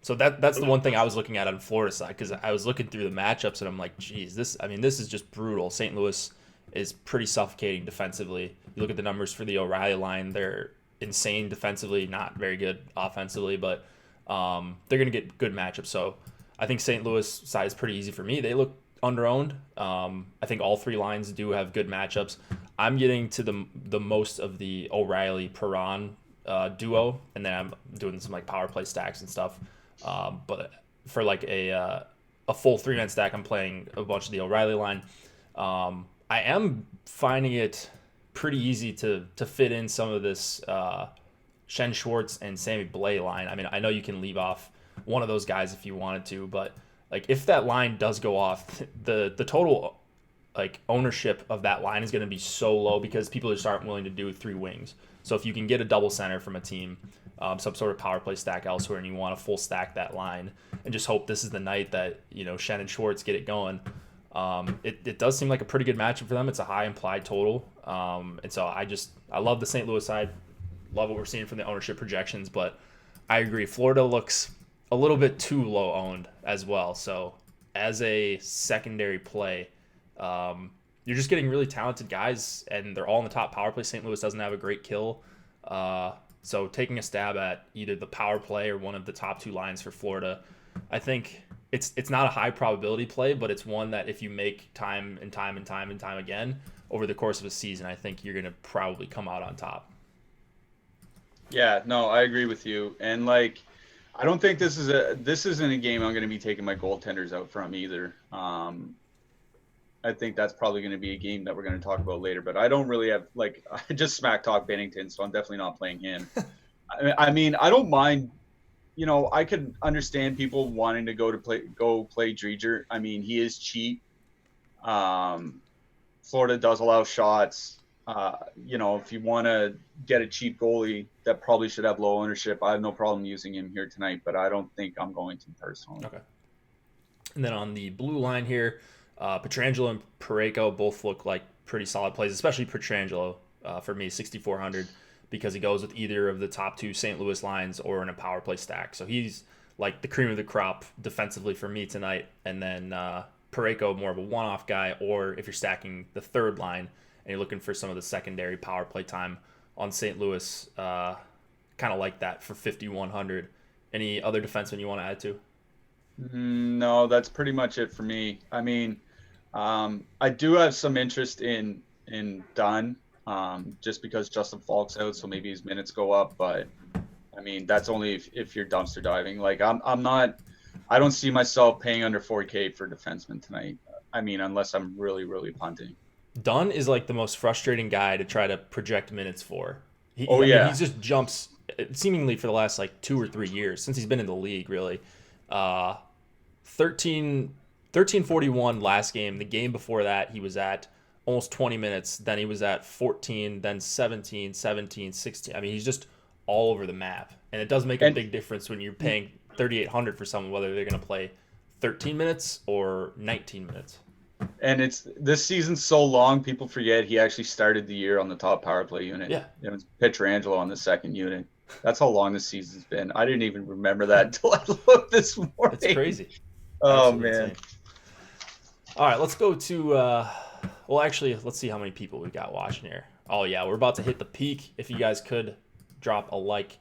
So that's the one thing I was looking at on Florida side, because I was looking through the matchups and I'm like, geez, this is just brutal. St. Louis is pretty suffocating defensively. You look at the numbers for the O'Reilly line; they're insane defensively, not very good offensively, but they're going to get good matchups. So I think St. Louis side is pretty easy for me. They look underowned. I think all three lines do have good matchups. I'm getting to the most of the O'Reilly Perron duo, and then I'm doing some like power play stacks and stuff. But for like a full 3-man stack, I'm playing a bunch of the O'Reilly line. I am finding it pretty easy to fit in some of this Shen Schwartz and Sammy Blais line. I mean, I know you can leave off one of those guys if you wanted to, but like if that line does go off, the total like ownership of that line is going to be so low because people just aren't willing to do 3 wings. So if you can get a double center from a team, some sort of power play stack elsewhere, and you want to full stack that line and just hope this is the night that, Shen and Schwartz get it going. It does seem like a pretty good matchup for them. It's a high implied total. And so I love the St. Louis side. Love what we're seeing from the ownership projections, but I agree. Florida looks a little bit too low owned as well. So as a secondary play, you're just getting really talented guys, and they're all in the top power play. St. Louis doesn't have a great kill. So taking a stab at either the power play or one of the top 2 lines for Florida, I think it's not a high probability play, but it's one that if you make time and time again over the course of a season, I think you're going to probably come out on top. Yeah, no, I agree with you. And like, I don't think this isn't a game I'm going to be taking my goaltenders out from either. I think that's probably going to be a game that we're going to talk about later, but I don't really have I just smack talk Bennington, so I'm definitely not playing him. I mean, I don't mind, I could understand people wanting to go play Dreger. I mean, he is cheap. Florida does allow shots. If you want to get a cheap goalie that probably should have low ownership, I have no problem using him here tonight, but I don't think I'm going to personally. Okay. And then on the blue line here, Pietrangelo and Parayko both look like pretty solid plays, especially Pietrangelo for me, 6,400, because he goes with either of the top 2 St. Louis lines or in a power play stack. So he's like the cream of the crop defensively for me tonight. And then Parayko, more of a one-off guy, or if you're stacking the third line and you're looking for some of the secondary power play time on St. Louis, kind of like that for 5,100. Any other defensemen you want to add to? No, that's pretty much it for me. I mean, I do have some interest in Dunn, just because Justin Falk's out, so maybe his minutes go up. But I mean, that's only if you're dumpster diving. Like I don't see myself paying under 4K for defenseman tonight. I mean, unless I'm really, really punting. Dunn is like the most frustrating guy to try to project minutes for. He just jumps seemingly for the last like 2 or 3 years since he's been in the league, really. 1341 last game. The game before that, he was at almost 20 minutes. Then he was at 14, then 17, 16. I mean, he's just all over the map. And it does make a big difference when you're paying $3,800 for someone, whether they're going to play 13 minutes or 19 minutes. And this season's so long, people forget he actually started the year on the top power play unit. Yeah. It was Pietrangelo on the second unit. That's how long this season's been. I didn't even remember that until I looked this morning. It's crazy. Oh, absolutely man. Insane. All right, let's go to actually, let's see how many people we got watching here. Oh, yeah, we're about to hit the peak. If you guys could drop a like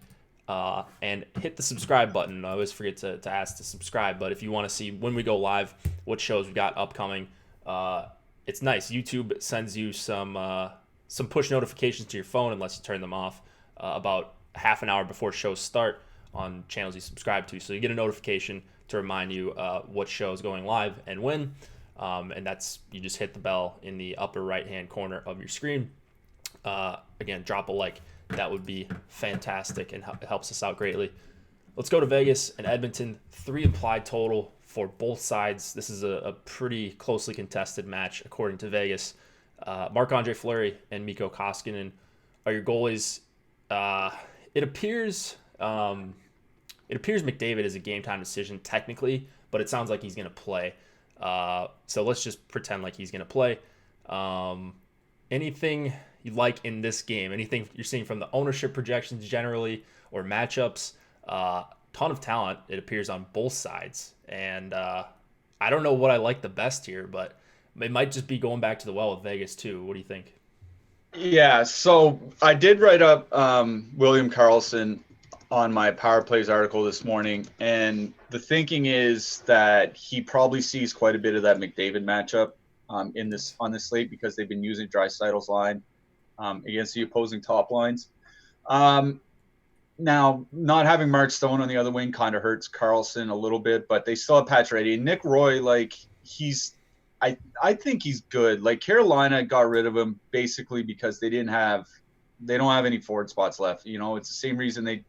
and hit the subscribe button. I always forget to ask to subscribe, but if you want to see when we go live, what shows we got upcoming, it's nice. YouTube sends you some push notifications to your phone unless you turn them off about half an hour before shows start on channels you subscribe to. So you get a notification to remind you what show is going live and when. And that's, you just hit the bell in the upper right-hand corner of your screen. Again, drop a like. That would be fantastic and it helps us out greatly. Let's go to Vegas and Edmonton. 3 implied total for both sides. This is a pretty closely contested match, according to Vegas. Marc-Andre Fleury and Mikko Koskinen are your goalies. It appears McDavid is a game-time decision technically, but it sounds like he's going to play. So let's just pretend like he's going to play. Anything you like in this game? Anything you're seeing from the ownership projections generally or matchups? ton of talent, it appears, on both sides. And I don't know what I like the best here, but it might just be going back to the well with Vegas too. What do you think? Yeah, so I did write up William Karlsson on my Power Plays article this morning, and the thinking is that he probably sees quite a bit of that McDavid matchup on this slate because they've been using Draisaitl's line against the opposing top lines. Now, not having Mark Stone on the other wing kind of hurts Karlsson a little bit, but they still have Pacioretty. And Nick Roy, like, I think he's good. Like, Carolina got rid of him basically because they don't have any forward spots left. You know, it's the same reason they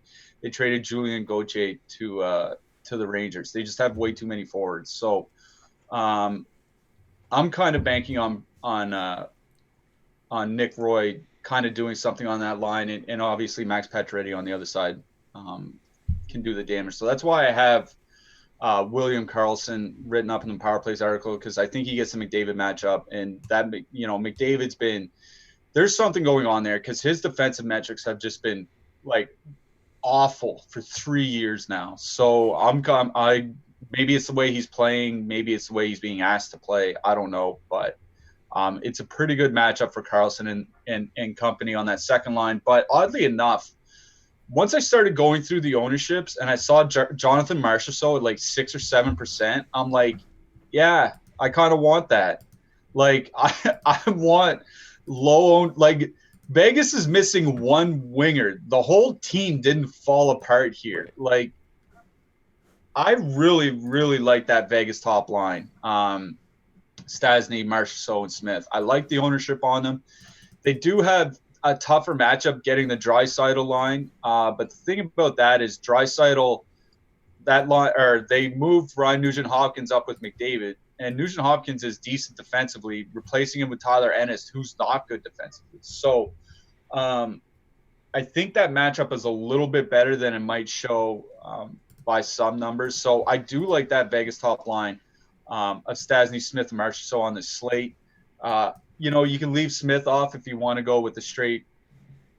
traded Julien Gauthier to the Rangers. They just have way too many forwards. So I'm kind of banking on Nick Roy kind of doing something on that line, and obviously Max Pacioretty on the other side can do the damage. So that's why I have William Karlsson written up in the Power Plays article, because I think he gets the McDavid matchup, and that, you know, McDavid's been, there's something going on there because his defensive metrics have just been like awful for 3 years now. So maybe it's the way he's playing, maybe it's the way he's being asked to play. I don't know, but it's a pretty good matchup for Karlsson and company on that second line. But oddly enough, once I started going through the ownerships and I saw Jonathan Marchessault at like 6 or 7%, I'm like, yeah, I kind of want that. Like, I want low owned. Like, Vegas is missing one winger. The whole team didn't fall apart here. Like, I really, really like that Vegas top line. Stastny, Marchessault, and Smith. I like the ownership on them. They do have a tougher matchup getting the Draisaitl line, but the thing about that is Draisaitl, that line, or they moved Ryan Nugent-Hopkins up with McDavid, and Nugent-Hopkins is decent defensively, replacing him with Tyler Ennis, who's not good defensively. So I think that matchup is a little bit better than it might show by some numbers. So I do like that Vegas top line of Stastny, Smith, and Marchessault on the slate. You know, you can leave Smith off if you want to go with the straight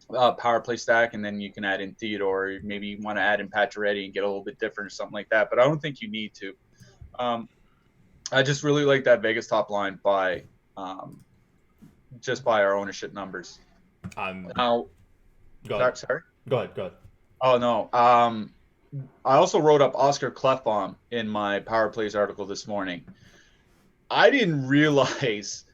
power play stack, and then you can add in Theodore. Maybe you want to add in Pacioretty and get a little bit different or something like that. But I don't think you need to. I just really like that Vegas top line by just by our ownership numbers. Now, go ahead. Sorry? Go ahead. Oh, no. I also wrote up Oscar Klefbom in my Power Plays article this morning. I didn't realize,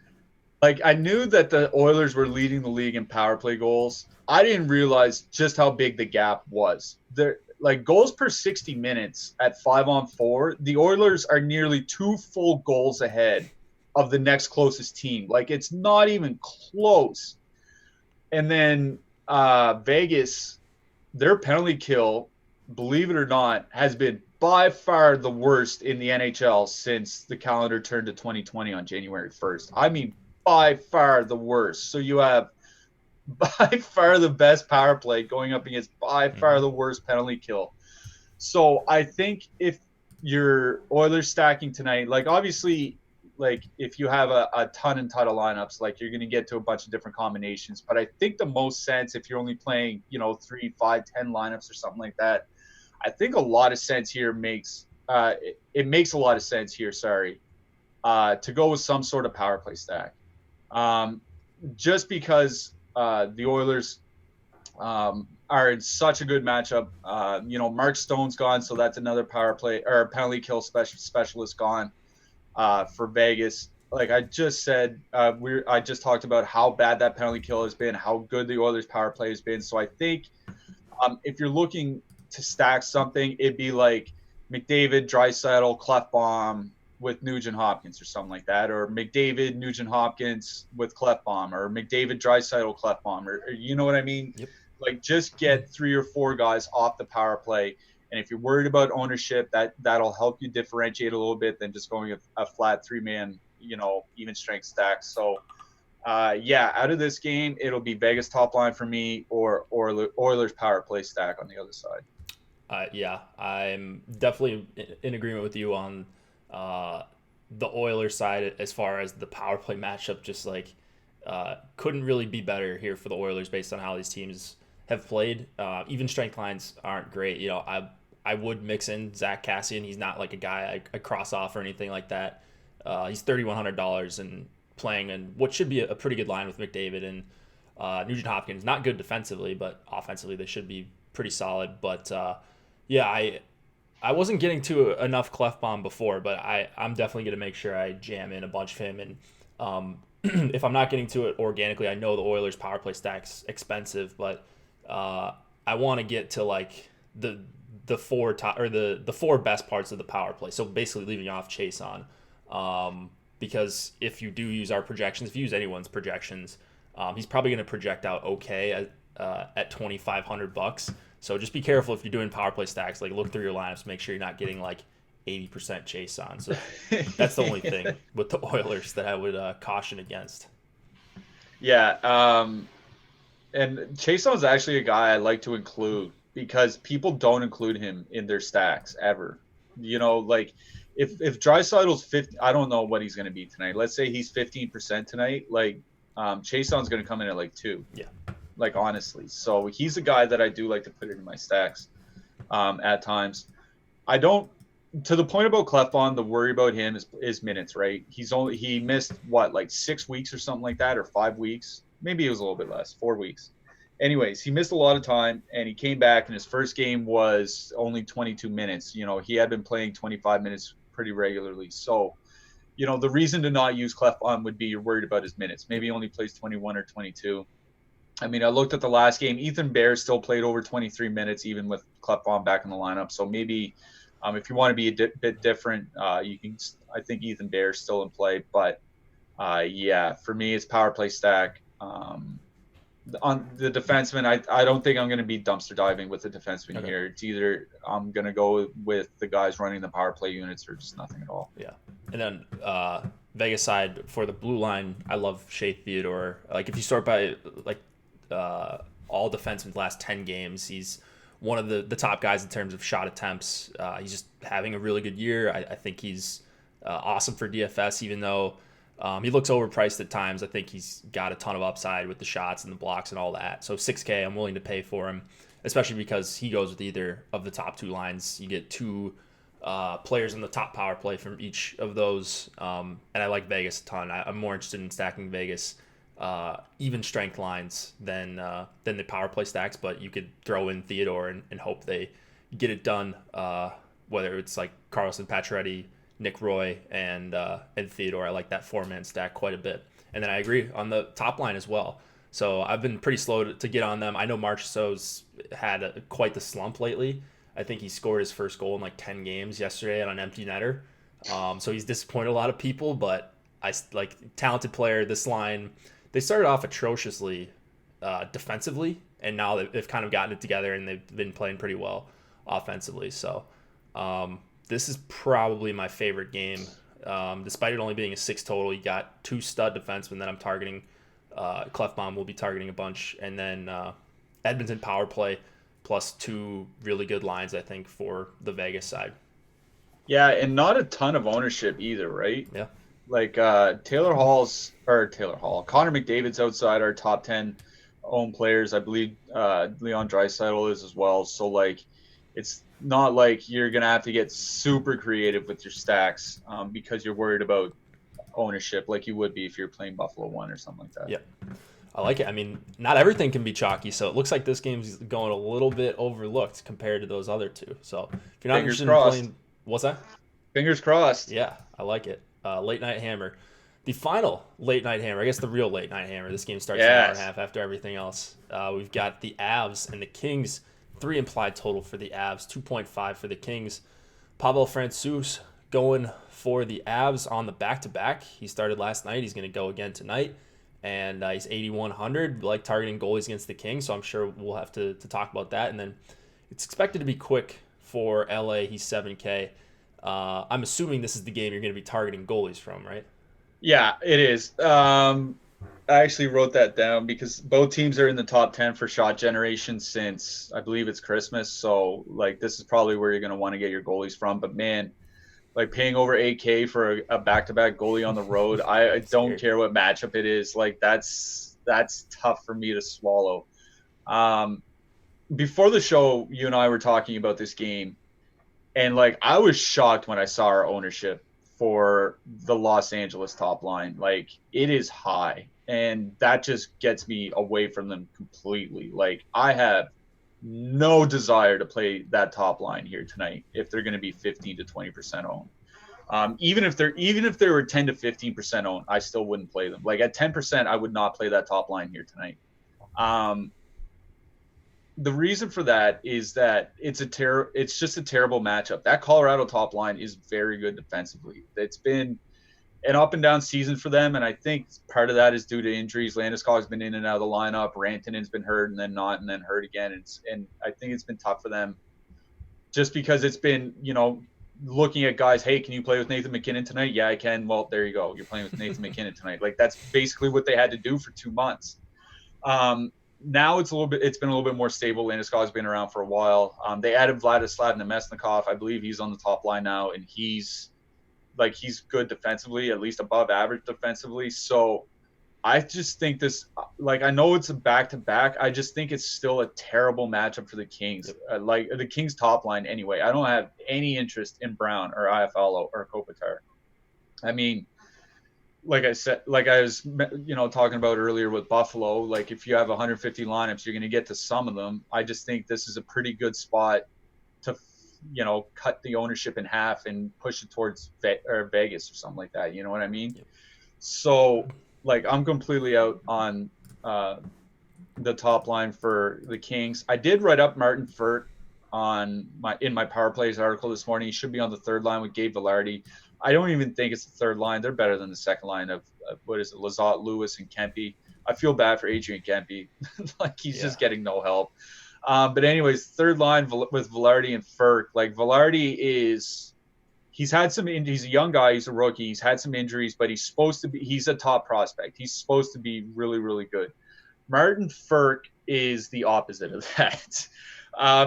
like, I knew that the Oilers were leading the league in power play goals. I didn't realize just how big the gap was. They're, like, goals per 60 minutes at 5-on-4, the Oilers are nearly 2 full goals ahead of the next closest team. Like, it's not even close. And then Vegas, their penalty kill, believe it or not, has been by far the worst in the NHL since the calendar turned to 2020 on January 1st. I mean, by far the worst. So you have by far the best power play going up against by far the worst penalty kill. So I think if you're Oilers stacking tonight, like, obviously, like, if you have a ton of lineups, like, you're going to get to a bunch of different combinations. But I think the most sense, if you're only playing, 3, 5, 10 lineups or something like that, I think a lot of sense here makes it makes a lot of sense here, to go with some sort of power play stack. Just because the Oilers are in such a good matchup. Mark Stone's gone, so that's another power play or penalty kill specialist gone for Vegas. Like I just said, I just talked about how bad that penalty kill has been, how good the Oilers power play has been. So I think if you're looking to stack something, it'd be like McDavid, Draisaitl, Klefbom with Nugent-Hopkins or something like that, or McDavid, Nugent-Hopkins with Klefbom, or McDavid, Draisaitl, Klefbom, or you know what I mean? Yep. Like, just get 3 or 4 guys off the power play. And if you're worried about ownership, that'll help you differentiate a little bit than just going a flat 3-man, even strength stack. So, out of this game, it'll be Vegas top line for me or Oilers power play stack on the other side. I'm definitely in agreement with you on the Oilers side as far as the power play matchup. Just like couldn't really be better here for the Oilers based on how these teams have played. Even strength lines aren't great. I I would mix in Zach Cassian. He's not like a guy I cross off or anything like that. He's $3,100 and playing in what should be a pretty good line with McDavid and Nugent Hopkins. Not good defensively, but offensively they should be pretty solid. But yeah, I wasn't getting to enough Clefbaum before, but I'm definitely going to make sure I jam in a bunch of him. And if I'm not getting to it organically, I know the Oilers power play stack's expensive, but I want to get to like the four top or the four best parts of the power play. So basically leaving off Chase on, because if you do use our projections, if you use anyone's projections, he's probably going to project out okay at $2,500. So just be careful if you're doing power play stacks. Like look through your lineups, make sure you're not getting like 80% Chase on. So that's the only thing with the Oilers that I would caution against. Yeah, and Chase is actually a guy I like to include because people don't include him in their stacks ever. You know, like if Draisaitl's 50, I don't know what he's going to be tonight. Let's say he's 15% tonight. Like Chase is going to come in at like 2. Yeah. Like honestly, so he's a guy that I do like to put in my stacks at times. I don't, to the point about Clefbaum, the worry about him is minutes, right? He missed what, like 6 weeks or something like that, or 5 weeks, maybe it was a little bit less, 4 weeks. Anyways, he missed a lot of time, and he came back, and his first game was only 22 minutes. You know, he had been playing 25 minutes pretty regularly, so you know the reason to not use Clefbaum would be you're worried about his minutes. Maybe he only plays 21 or 22. I mean, I looked at the last game. Ethan Bear still played over 23 minutes, even with Clefbaum back in the lineup. So maybe if you want to be a bit different, you can. I think Ethan Bear's still in play. But, yeah, for me, it's power play stack. On the defenseman, I don't think I'm going to be dumpster diving with the defenseman here. It's either I'm going to go with the guys running the power play units or just nothing at all. Yeah. And then Vegas side, for the blue line, I love Shea Theodore. Like, if you sort by, like, all defensemen's last 10 games, he's one of the top guys in terms of shot attempts. He's just having a really good year. I think he's awesome for DFS, even though he looks overpriced at times. I think he's got a ton of upside with the shots and the blocks and all that. So $6K, I'm willing to pay for him, especially because he goes with either of the top 2 lines. You get 2 players in the top power play from each of those, and I like Vegas a ton. I'm more interested in stacking Vegas even strength lines than the power play stacks, but you could throw in Theodore and hope they get it done, whether it's like Carlson, Pacioretty, Nick Roy, and Theodore. I like that 4-man stack quite a bit. And then I agree on the top line as well. So I've been pretty slow to get on them. I know Marchessault's had quite the slump lately. I think he scored his first goal in like 10 games yesterday on an empty netter. So he's disappointed a lot of people, but I like talented player. This line, they started off atrociously defensively, and now they've kind of gotten it together, and they've been playing pretty well offensively. So this is probably my favorite game. Despite it only being a 6 total, you got 2 stud defensemen that I'm targeting. Clefbaum will be targeting a bunch, and then Edmonton power play plus 2 really good lines, I think, for the Vegas side. Yeah, and not a ton of ownership either, right? Yeah. Like Connor McDavid's outside our top 10 owned players. I believe Leon Draisaitl is as well. So like, it's not like you're gonna have to get super creative with your stacks because you're worried about ownership, like you would be if you're playing Buffalo 1 or something like that. Yeah, I like it. I mean, not everything can be chalky, so it looks like this game's going a little bit overlooked compared to those other 2. So if you're not interested in playing, what's that? Fingers crossed. Yeah, I like it. Late night hammer. The final late night hammer, I guess the real late night hammer. This game starts an hour and a half after everything else. We've got the Avs and the Kings. 3 implied total for the Avs, 2.5 for the Kings. Pavel Francouz going for the Avs on the back-to-back. He started last night. He's going to go again tonight. And he's 8,100. We like targeting goalies against the Kings, so I'm sure we'll have to talk about that. And then it's expected to be quick for LA. He's 7K. I'm assuming this is the game you're going to be targeting goalies from, right? Yeah, it is. I actually wrote that down because both teams are in the top 10 for shot generation since I believe it's Christmas. So like this is probably where you're going to want to get your goalies from. But man, like paying over 8K for a back-to-back goalie on the road, I don't care what matchup it is. Like that's tough for me to swallow. Before the show, you and I were talking about this game. And like I was shocked when I saw our ownership for the Los Angeles top line. Like it is high, and that just gets me away from them completely. Like I have no desire to play that top line here tonight if they're going to be 15 to 20% owned. Even if they were 10 to 15% owned, I still wouldn't play them. Like at 10%, I would not play that top line here tonight. Um, the reason for that is that it's just a terrible matchup. That Colorado top line is very good defensively. It's been an up and down season for them, and I think part of that is due to injuries. Landeskog's been in and out of the lineup. Rantanen's been hurt and then not, and then hurt again. And I think it's been tough for them just because it's been, looking at guys, hey, can you play with Nathan MacKinnon tonight? Yeah, I can. Well, there you go. You're playing with Nathan MacKinnon tonight. Like that's basically what they had to do for 2 months. Now it's been a little bit more stable. Landeskog's been around for a while. They added Vladislav Nemesnikov. I believe he's on the top line now, and he's good defensively, at least above average defensively. So I just think this, like, I know it's a back-to-back. I just think it's still a terrible matchup for the Kings. Like the Kings top line anyway. I don't have any interest in Brown or IFL or Kopitar. I mean, like I said, like I was, talking about earlier with Buffalo, like if you have 150 lineups, you're going to get to some of them. I just think this is a pretty good spot to, cut the ownership in half and push it towards Vegas or something like that. You know what I mean? Yep. So, like, I'm completely out on the top line for the Kings. I did write up Martin Furt in my Power Plays article this morning. He should be on the third line with Gabe Vilardi. I don't even think it's the third line. They're better than the second line of what is it, Lizotte, Lewis, and Kempe. I feel bad for Adrian Kempe. Like he's just getting no help. But anyways, third line with Vilardi and Furt. Like Vilardi he's a young guy. He's a rookie. He's had some injuries, but he's a top prospect. He's supposed to be really, really good. Martin Furt is the opposite of that.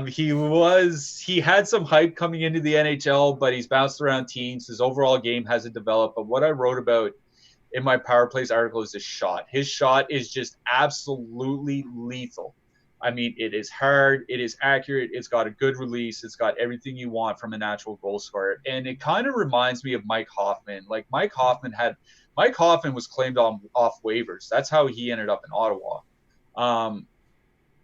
He had some hype coming into the NHL, but he's bounced around teams. His overall game hasn't developed. But what I wrote about in my Power Plays article is his shot. His shot is just absolutely lethal. I mean, it is hard. It is accurate. It's got a good release. It's got everything you want from a natural goal scorer. And it kind of reminds me of Mike Hoffman. Like Mike Hoffman was claimed off waivers. That's how he ended up in Ottawa.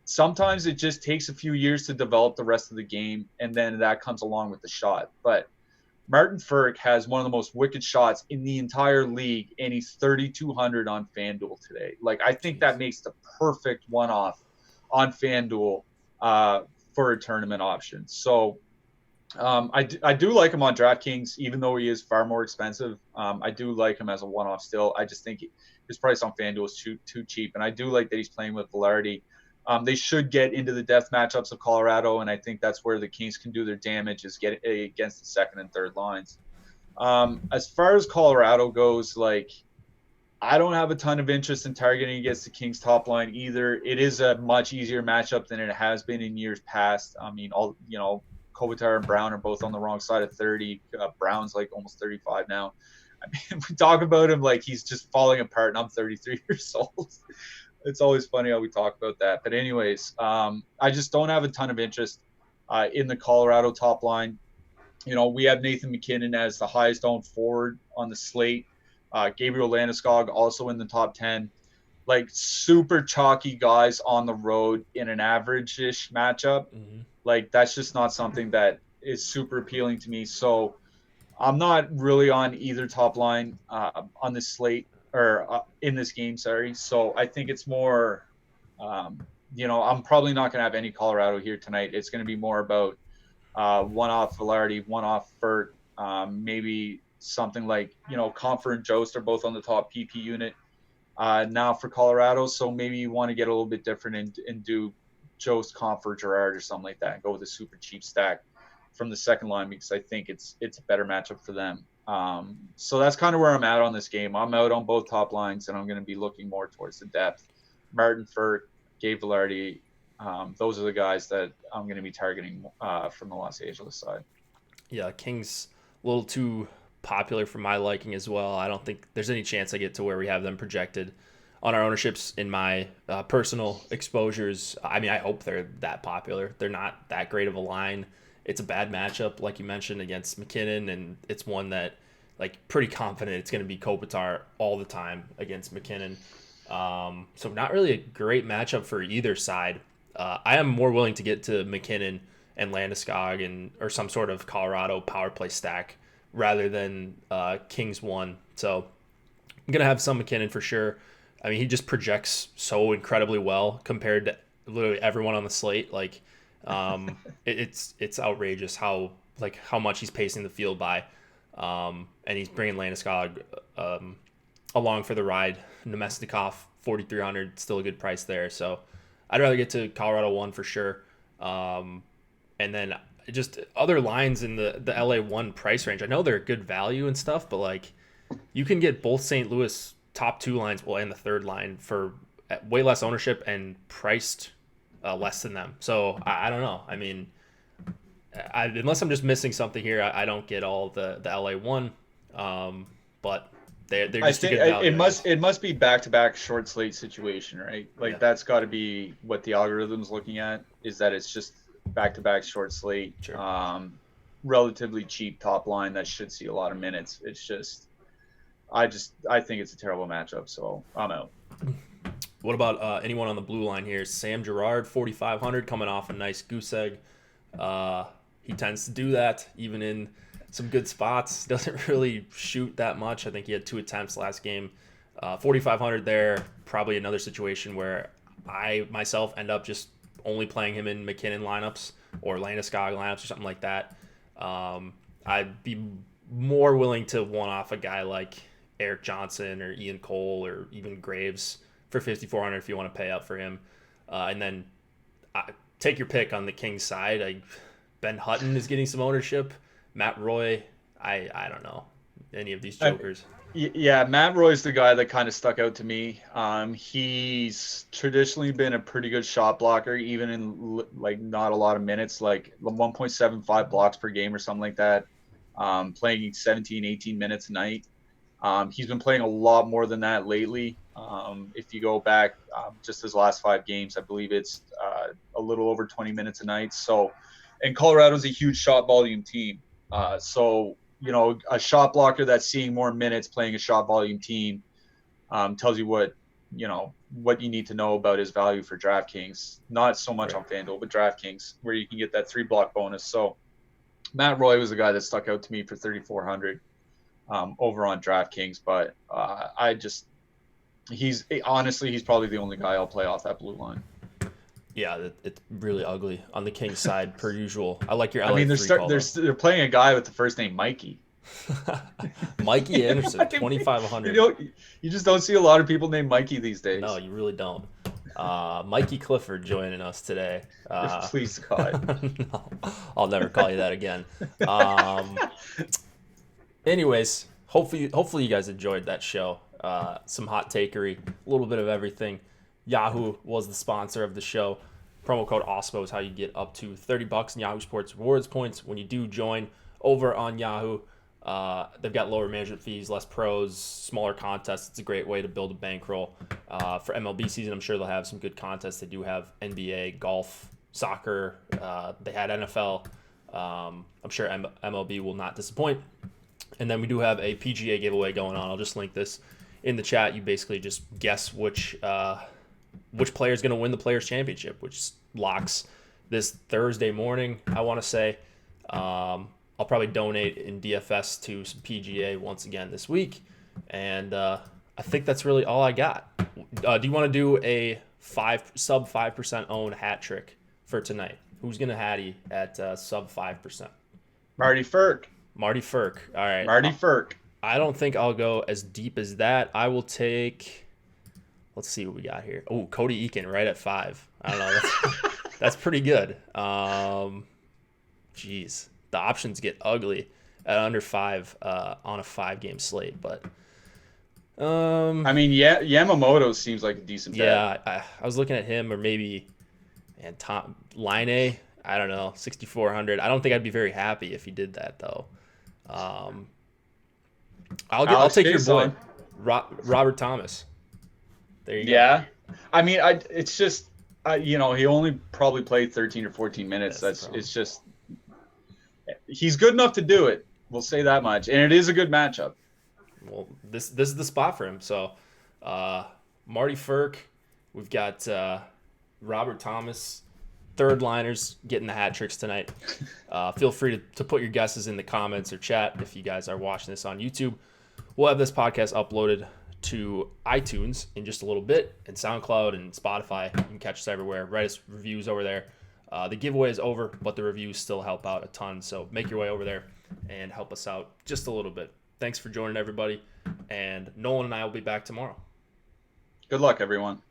Sometimes it just takes a few years to develop the rest of the game, and then that comes along with the shot. But Martin Furt has one of the most wicked shots in the entire league, and he's 3,200 on FanDuel today. Like, I think that makes the perfect one-off on FanDuel for a tournament option. So I do like him on DraftKings, even though he is far more expensive. I do like him as a one-off still. I just think his price on FanDuel is too cheap, and I do like that he's playing with Vilardi. They should get into the depth matchups of Colorado, and I think that's where the Kings can do their damage is get against the second and third lines. As far as Colorado goes, like I don't have a ton of interest in targeting against the Kings top line either. It is a much easier matchup than it has been in years past. I mean, Kopitar and Brown are both on the wrong side of 30. Brown's like almost 35 now. I mean, we talk about him like he's just falling apart, and I'm 33 years old. It's always funny how we talk about that. But anyways, I just don't have a ton of interest in the Colorado top line. We have Nathan MacKinnon as the highest owned forward on the slate. Gabriel Landeskog also in the top 10. Like super chalky guys on the road in an average-ish matchup. Mm-hmm. Like that's just not something that is super appealing to me. So I'm not really on either top line on this slate. Or in this game, sorry. So I think it's more, I'm probably not going to have any Colorado here tonight. It's going to be more about one-off Vilardi, one-off Furt, maybe something like, Compher and Jost are both on the top PP unit now for Colorado. So maybe you want to get a little bit different and do Jost, Compher, Gerard or something like that and go with a super cheap stack from the second line because I think it's a better matchup for them. So that's kind of where I'm at on this game. I'm out on both top lines, and I'm going to be looking more towards the depth. Martin Furt, Gabe Vilardi, those are the guys that I'm going to be targeting from the Los Angeles side. Yeah, Kings a little too popular for my liking as well. I don't think there's any chance I get to where we have them projected on our ownerships in my personal exposures. I mean, I hope they're that popular. They're not that great of a line. it's a bad matchup, like you mentioned, against McKinnon, and it's one that, like, pretty confident it's going to be Kopitar all the time against McKinnon. So not really a great matchup for either side. I am more willing to get to McKinnon and Landeskog or some sort of Colorado power play stack rather than Kings 1. So I'm going to have some McKinnon for sure. I mean, he just projects so incredibly well compared to literally everyone on the slate. Like, it's outrageous how much he's pacing the field by. And he's bringing Landeskog along for the ride. Nemesnikov, 4,300, still a good price there. So I'd rather get to Colorado 1 for sure. And then just other lines in the LA 1 price range. I know they're good value and stuff, but like you can get both St. Louis top 2 lines, and the third line for way less ownership and priced less than them. So I don't know. I mean, unless I'm just missing something here, I don't get all the LA 1. But they're just a good value. It must be back-to-back short slate situation, right? Like that's got to be what the algorithm's looking at, is that it's just back-to-back short slate, sure. Relatively cheap top line that should see a lot of minutes. It's just I think it's a terrible matchup, so I'm out. What about anyone on the blue line here? Sam Girard, 4,500, coming off a nice goose egg. He tends to do that even in some good spots. Doesn't really shoot that much. I think he had 2 attempts last game. 4,500 there. Probably another situation where I myself end up just only playing him in McKinnon lineups or Landeskog lineups or something like that. I'd be more willing to one-off a guy like Eric Johnson or Ian Cole or even Graves for 5,400 if you want to pay up for him. And then take your pick on the Kings side. Ben Hutton is getting some ownership. Matt Roy, I don't know any of these jokers. Yeah, Matt Roy's the guy that kind of stuck out to me. He's traditionally been a pretty good shot blocker, even in like not a lot of minutes, like 1.75 blocks per game or something like that. Playing 17, 18 minutes a night. He's been playing a lot more than that lately. If you go back just his last 5 games, I believe it's a little over 20 minutes a night. So, and Colorado's a huge shot volume team. So, you know, a shot blocker that's seeing more minutes playing a shot volume team tells you what you need to know about his value for DraftKings. Not so much on FanDuel, but DraftKings, where you can get that 3 block bonus. So Matt Roy was the guy that stuck out to me for 3,400 over on DraftKings. But he's probably the only guy I'll play off that blue line. Yeah, it's really ugly on the Kings side per usual. I like your LA. I mean, they're playing a guy with the first name Mikey. Mikey Anderson, 2,500. You just don't see a lot of people named Mikey these days. No, you really don't. Mikey Clifford joining us today. Please, God. No, I'll never call you that again. Anyways, hopefully you guys enjoyed that show. Some hot takery, a little bit of everything. Yahoo was the sponsor of the show. Promo code Awesemo is how you get up to $30 in Yahoo Sports rewards points when you do join over on Yahoo. They've got lower management fees, less pros, smaller contests. It's a great way to build a bankroll. For MLB season, I'm sure they'll have some good contests. They do have NBA, golf, soccer. They had NFL. I'm sure MLB will not disappoint. And then we do have a PGA giveaway going on. I'll just link this in the chat. You basically just guess which player is going to win the Players' Championship, which locks this Thursday morning, I want to say. I'll probably donate in DFS to some PGA once again this week. And I think that's really all I got. Do you want to do a sub 5% owned hat trick for tonight? Who's going to hattie at sub 5%? Marty Ferk. All right. Marty Ferk. I don't think I'll go as deep as that. I will take... Let's see what we got here. Oh, Cody Eakin right at 5. I don't know. That's pretty good. Geez. The options get ugly at under 5 on a 5-game slate. But I mean, Yamamoto seems like a decent bet. Yeah, I was looking at him, or maybe Tom Line. I don't know, 6,400. I don't think I'd be very happy if he did that, though. I'll take your boy, Robert Thomas. There you go. Yeah, I mean, it's just he only probably played 13 or 14 minutes. It's just He's good enough to do it. We'll say that much. And it is a good matchup. Well, this is the spot for him. So, Marty Ferk, we've got Robert Thomas, third liners getting the hat tricks tonight. Feel free to put your guesses in the comments or chat if you guys are watching this on YouTube. We'll have this podcast uploaded to iTunes in just a little bit, and SoundCloud and Spotify. You can catch us everywhere. Write us reviews over there. The giveaway is over, but the reviews still help out a ton. So make your way over there and help us out just a little bit. Thanks for joining, everybody. And Nolan and I will be back tomorrow. Good luck, everyone.